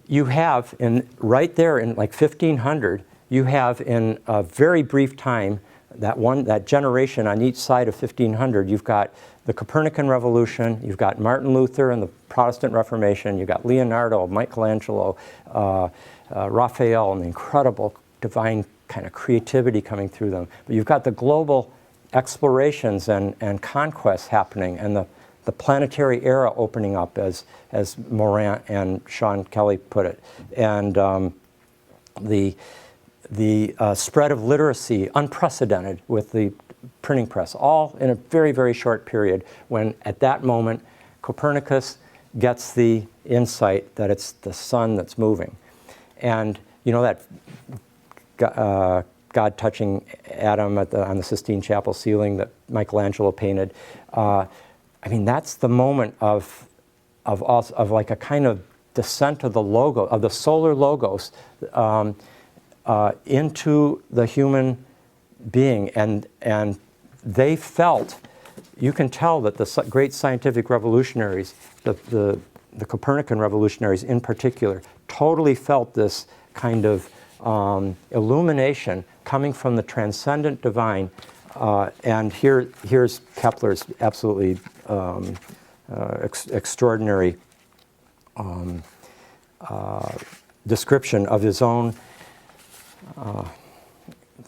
you have right there in like 1500, you have in a very brief time, that generation on each side of 1500, you've got the Copernican Revolution, you've got Martin Luther and the Protestant Reformation, you've got Leonardo, Michelangelo, Raphael, and the incredible divine kind of creativity coming through them. But you've got the global explorations and conquests happening, and the planetary era opening up, as Morin and Sean Kelly put it, and the spread of literacy, unprecedented with the printing press, all in a very, very short period, when at that moment Copernicus gets the insight that it's the sun that's moving. And you know that God touching Adam on the Sistine Chapel ceiling that Michelangelo painted. I mean, that's the moment of like a kind of descent of the logo, of the solar logos, into the human being, and they felt. You can tell that the great scientific revolutionaries, the Copernican revolutionaries in particular, totally felt this kind of illumination coming from the transcendent divine. And here's Kepler's absolutely extraordinary description of his own.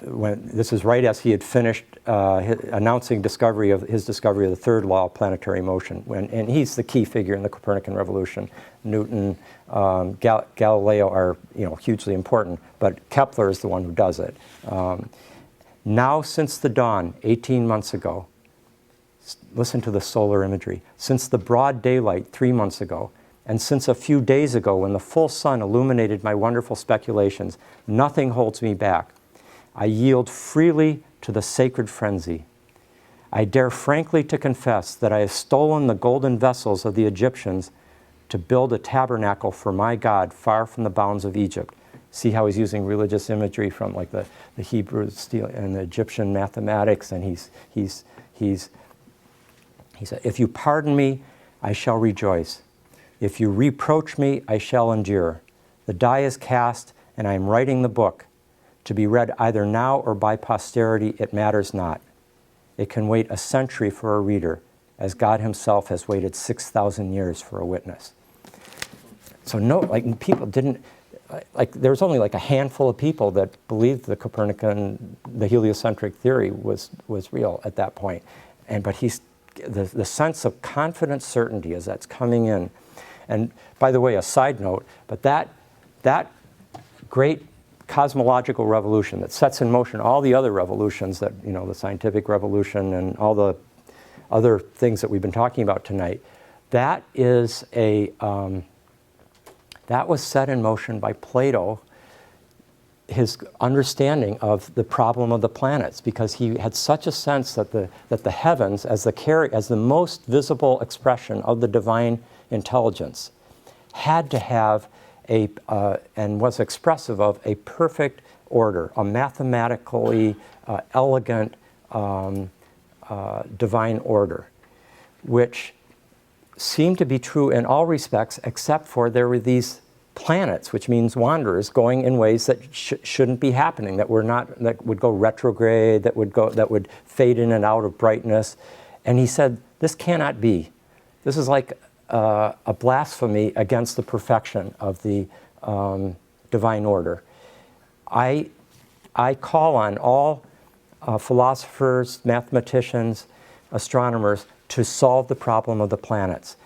This is right as he had finished announcing his discovery of the third law of planetary motion. And he's the key figure in the Copernican Revolution. Newton, Galileo are hugely important, but Kepler is the one who does it. Now since the dawn, 18 months ago, listen to the solar imagery, since the broad daylight 3 months ago, and since a few days ago when the full sun illuminated my wonderful speculations, nothing holds me back. I yield freely to the sacred frenzy. I dare frankly to confess that I have stolen the golden vessels of the Egyptians to build a tabernacle for my God far from the bounds of Egypt. See how he's using religious imagery from like the Hebrew style and the Egyptian mathematics, and he said, if you pardon me, I shall rejoice. If you reproach me, I shall endure. The die is cast, and I am writing the book. To be read either now or by posterity, it matters not. It can wait a century for a reader, as God himself has waited 6,000 years for a witness. So people didn't, there was only like a handful of people that believed the Copernican, the heliocentric theory was real at that point. But the sense of confident certainty as that's coming in. And by the way, a side note, but that great cosmological revolution that sets in motion all the other revolutions that, the scientific revolution and all the other things that we've been talking about tonight, that was set in motion by Plato, his understanding of the problem of the planets, because he had such a sense that the heavens, as the most visible expression of the divine intelligence, had to have and was expressive of a perfect order, a mathematically elegant divine order, which seemed to be true in all respects, except for there were these planets, which means wanderers, going in ways that shouldn't be happening, that would go retrograde, that would fade in and out of brightness. And he said, this cannot be. This is like a blasphemy against the perfection of the divine order. I call on all philosophers, mathematicians, astronomers to solve the problem of the planets.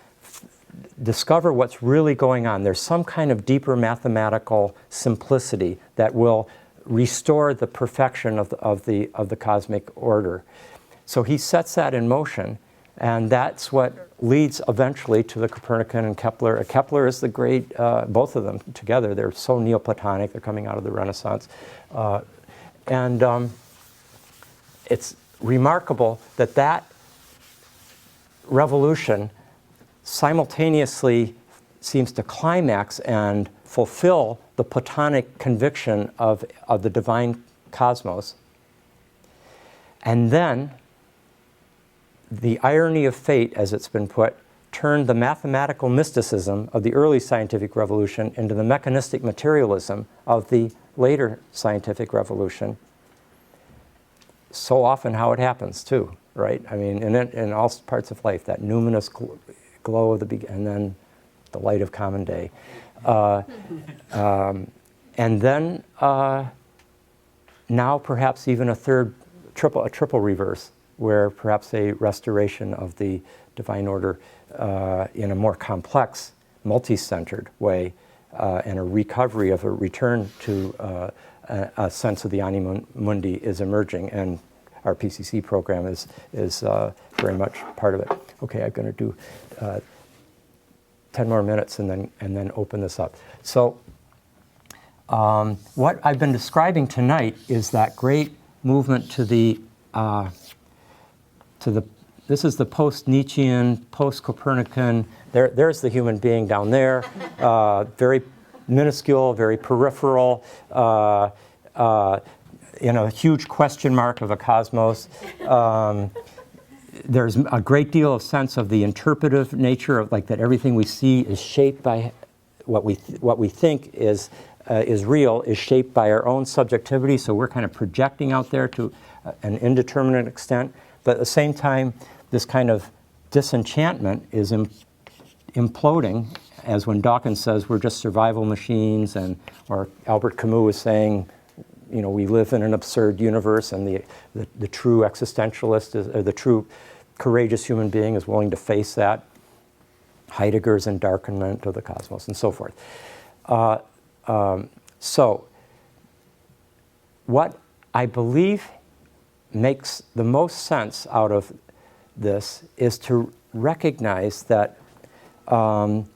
Discover what's really going on. There's some kind of deeper mathematical simplicity that will restore the perfection of the cosmic order. So he sets that in motion, and that's what leads eventually to the Copernican and Kepler. Kepler is the great, both of them together, they're so Neoplatonic, they're coming out of the Renaissance. It's remarkable that revolution simultaneously seems to climax and fulfill the Platonic conviction of the divine cosmos. And then the irony of fate, as it's been put, turned the mathematical mysticism of the early scientific revolution into the mechanistic materialism of the later scientific revolution. So often how it happens too, right? I mean, in all parts of life, that numinous glow of the beginning, and then the light of common day. And then now perhaps even a triple reverse, where perhaps a restoration of the divine order in a more complex, multi-centered way, and a recovery of a return to a sense of the animum mundi is emerging, and our PCC program is very much part of it. Okay, I'm going to do 10 more minutes and then open this up. So what I've been describing tonight is that great movement to the this is the post-Nietzschean, post-Copernican. There's the human being down there, very minuscule, very peripheral, in a huge question mark of a cosmos. There's a great deal of sense of the interpretive nature of, like, that everything we see is shaped by what we think is real, is shaped by our own subjectivity. So we're kind of projecting out there to an indeterminate extent. But at the same time, this kind of disenchantment is imploding, as when Dawkins says we're just survival machines, or Albert Camus was saying, you know, we live in an absurd universe, and the true existentialist, or the true courageous human being is willing to face that. Heidegger's endarkenment of the cosmos, and so forth. So what I believe makes the most sense out of this is to recognize that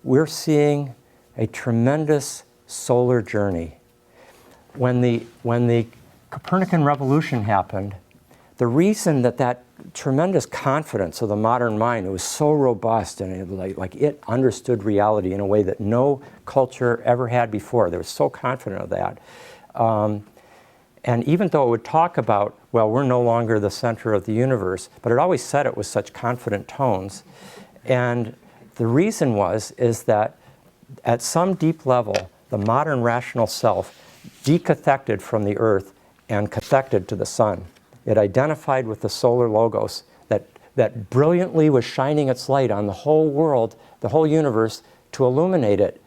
we're seeing a tremendous solar journey. When the Copernican Revolution happened, the reason that tremendous confidence of the modern mind, it was so robust, and it understood reality in a way that no culture ever had before. They were so confident of that. And even though it would talk about, well, we're no longer the center of the universe, but it always said it with such confident tones. And the reason is that at some deep level, the modern rational self decathected from the earth and cathected to the sun. It identified with the solar logos that brilliantly was shining its light on the whole world, the whole universe, to illuminate it.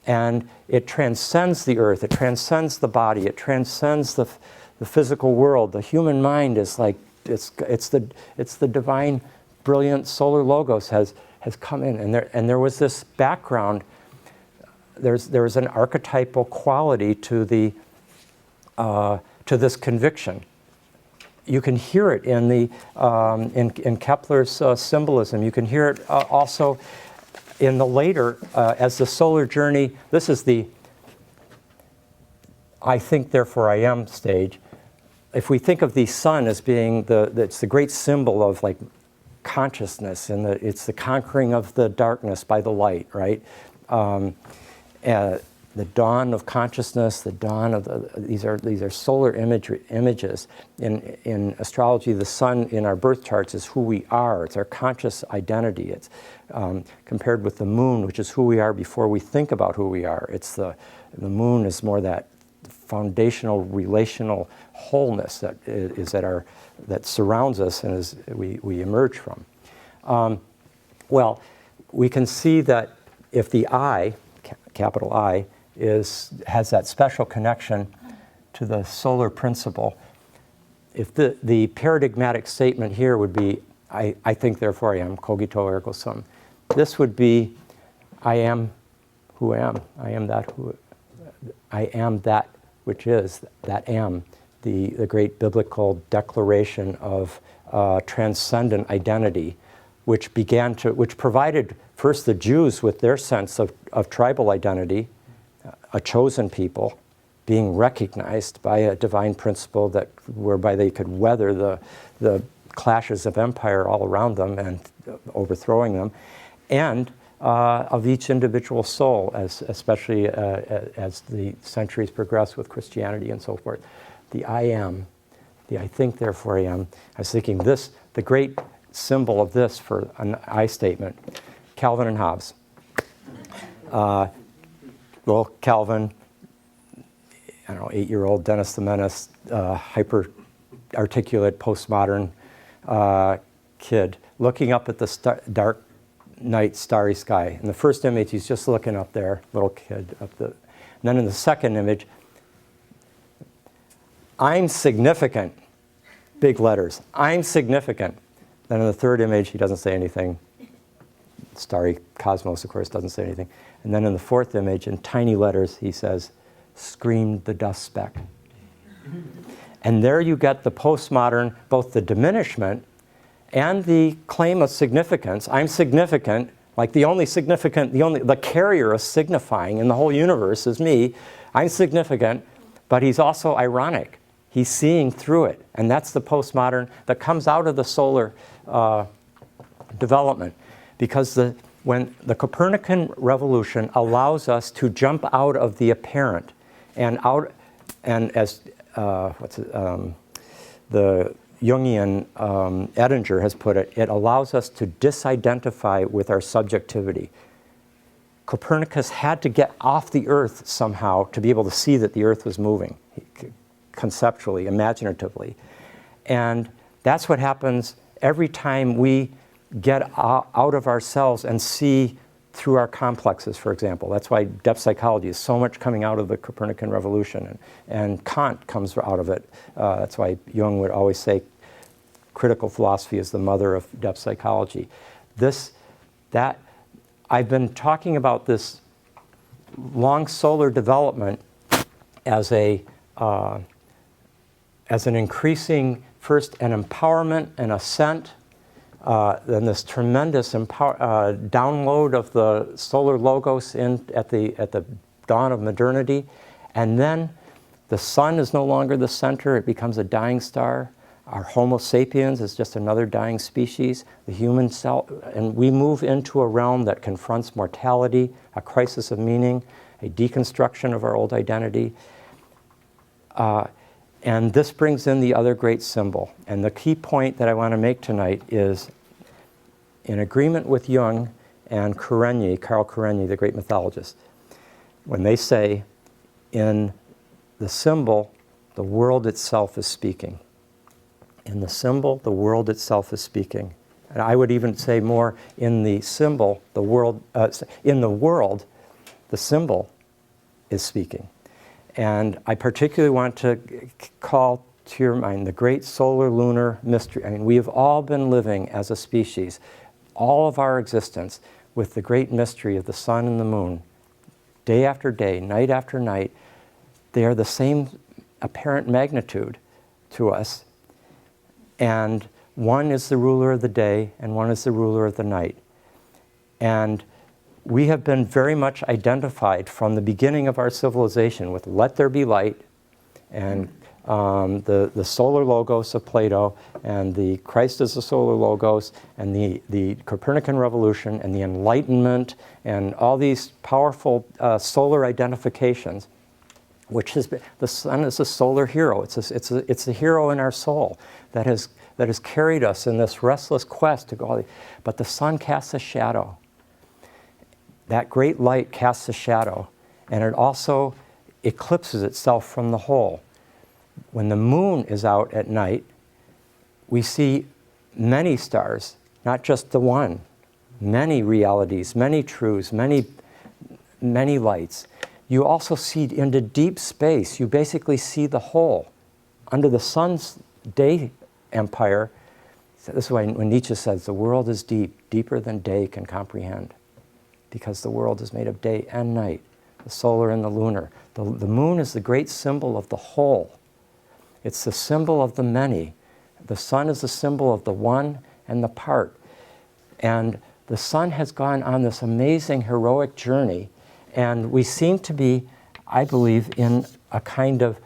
And it transcends the earth, it transcends the body, it transcends the physical world. The human mind is like, it's the divine, brilliant solar logos has come in. And there was this background. There was an archetypal quality to this conviction. You can hear it in Kepler's symbolism. You can hear it also in the later, as the solar journey. This is the I think, therefore I am stage. If we think of the sun as being it's the great symbol of, like, consciousness, and it's the conquering of the darkness by the light, right? The dawn of consciousness, the dawn of these are solar images. In astrology, the sun in our birth charts is who we are. It's our conscious identity. It's compared with the moon, which is who we are before we think about who we are. It's the moon is more that foundational relational wholeness that surrounds us and we emerge from. Well, we can see that if the I, capital I, has that special connection to the solar principle, if the paradigmatic statement here would be, I think, therefore I am, cogito ergo sum. This would be, I am who I am. I am that which is, that am, the great biblical declaration of transcendent identity, which provided first the Jews with their sense of tribal identity, a chosen people, being recognized by a divine principle whereby they could weather the clashes of empire all around them and overthrowing them, and of each individual soul, especially as the centuries progress with Christianity and so forth. The I am, the I think, therefore I am. I was thinking the great symbol of this for an I statement, Calvin and Hobbes. Well, Calvin, 8-year-old Dennis the Menace, hyper-articulate, postmodern kid, looking up at the dark night, starry sky. In the first image, he's just looking up there, little kid and then in the second image, I'm significant, big letters, I'm significant. Then in the third image, he doesn't say anything, starry cosmos, of course, doesn't say anything. And then in the fourth image, in tiny letters, he says, screamed the dust speck. And there you get the postmodern, both the diminishment and the claim of significance. I'm significant, like the carrier of signifying in the whole universe is me. I'm significant, but he's also ironic. He's seeing through it. And that's the postmodern that comes out of the solar development. Because when the Copernican Revolution allows us to jump out of the apparent and as the Jungian Edinger has put it, it allows us to disidentify with our subjectivity. Copernicus had to get off the Earth somehow to be able to see that the Earth was moving, conceptually, imaginatively. And that's what happens every time we get out of ourselves and see through our complexes, for example. That's why depth psychology is so much coming out of the Copernican Revolution, and Kant comes out of it. That's why Jung would always say critical philosophy is the mother of depth psychology. I've been talking about this long solar development as an increasing, first an empowerment, an ascent, then this tremendous download of the solar logos at the dawn of modernity, and then the sun is no longer the center; it becomes a dying star. Our Homo sapiens is just another dying species. The human self, and we move into a realm that confronts mortality, a crisis of meaning, a deconstruction of our old identity. And this brings in the other great symbol. And the key point that I want to make tonight is, in agreement with Jung and Karl Karenyi, the great mythologist, when they say, in the symbol, the world itself is speaking. In the symbol, the world itself is speaking. And I would even say more, in the symbol, the world, the symbol is speaking. And I particularly want to call to your mind the great solar lunar mystery. I mean, we have all been living as a species, all of our existence, with the great mystery of the sun and the moon. Day after day, night after night, they are the same apparent magnitude to us. And one is the ruler of the day, and one is the ruler of the night. And we have been very much identified from the beginning of our civilization with let there be light, and the solar logos of Plato, and the Christ as the solar logos, and the Copernican Revolution, and the Enlightenment, and all these powerful solar identifications, which has been, the sun is a solar hero. It's a hero in our soul that has carried us in this restless quest to go. But the sun casts a shadow. That great light casts a shadow, and it also eclipses itself from the whole. When the moon is out at night, we see many stars, not just the one, many realities, many truths, many lights. You also see into deep space. You basically see the whole. Under the sun's day empire, this is why when Nietzsche says the world is deep, deeper than day can comprehend, because the world is made of day and night, the solar and the lunar. The moon is the great symbol of the whole. It's the symbol of the many. The sun is the symbol of the one and the part. And the sun has gone on this amazing heroic journey, and we seem to be, I believe, in a kind of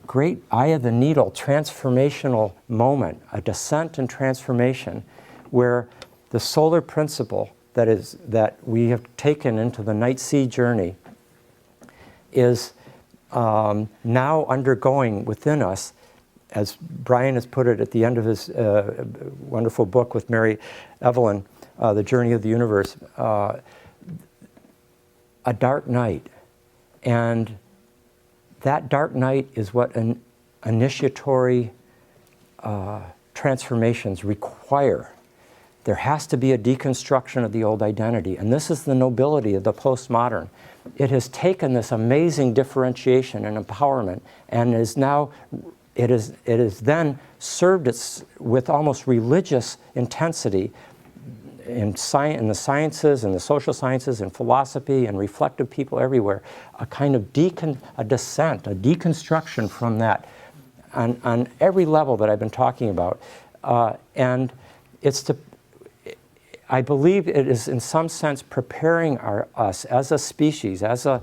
great eye of the needle transformational moment, a descent and transformation, where the solar principle that we have taken into the night sea journey is now undergoing within us, as Brian has put it at the end of his wonderful book with Mary Evelyn, The Journey of the Universe, a dark night. And that dark night is what initiatory transformations require. There has to be a deconstruction of the old identity. And this is the nobility of the postmodern. It has taken this amazing differentiation and empowerment, and is now, it is then served with almost religious intensity in the sciences and the social sciences and philosophy and reflective people everywhere, a kind of a descent, a deconstruction from that on every level that I've been talking about. And I believe it is in some sense preparing us as a species, as a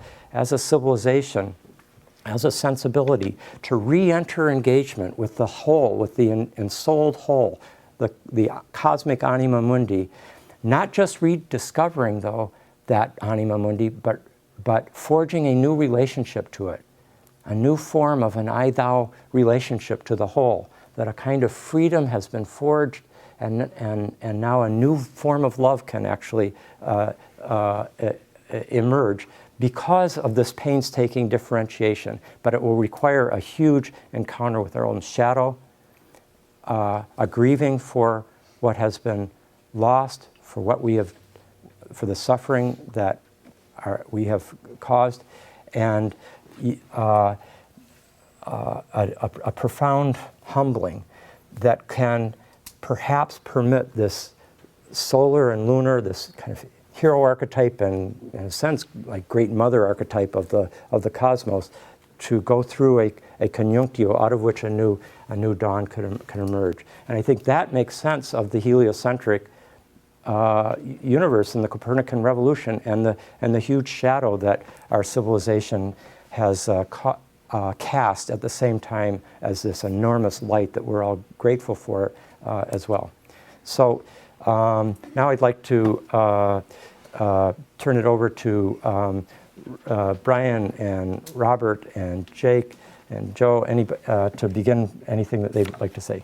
civilization, as a sensibility to re-enter engagement with the whole, with the ensouled whole, the cosmic anima mundi, not just rediscovering, though, that anima mundi, but forging a new relationship to it, a new form of an I-thou relationship to the whole, that a kind of freedom has been forged, and now a new form of love can actually emerge because of this painstaking differentiation. But it will require a huge encounter with our own shadow, a grieving for what has been lost, for what we have, for the suffering that we have caused, and a profound humbling that can perhaps permit this solar and lunar, this kind of hero archetype and, in a sense, like great mother archetype of the cosmos, to go through a conjunctio out of which a new dawn can emerge. And I think that makes sense of the heliocentric universe and the Copernican Revolution and the huge shadow that our civilization has cast at the same time as this enormous light that we're all grateful for as well. So now I'd like to turn it over to Brian and Robert and Jake and Joe to begin anything that they'd like to say.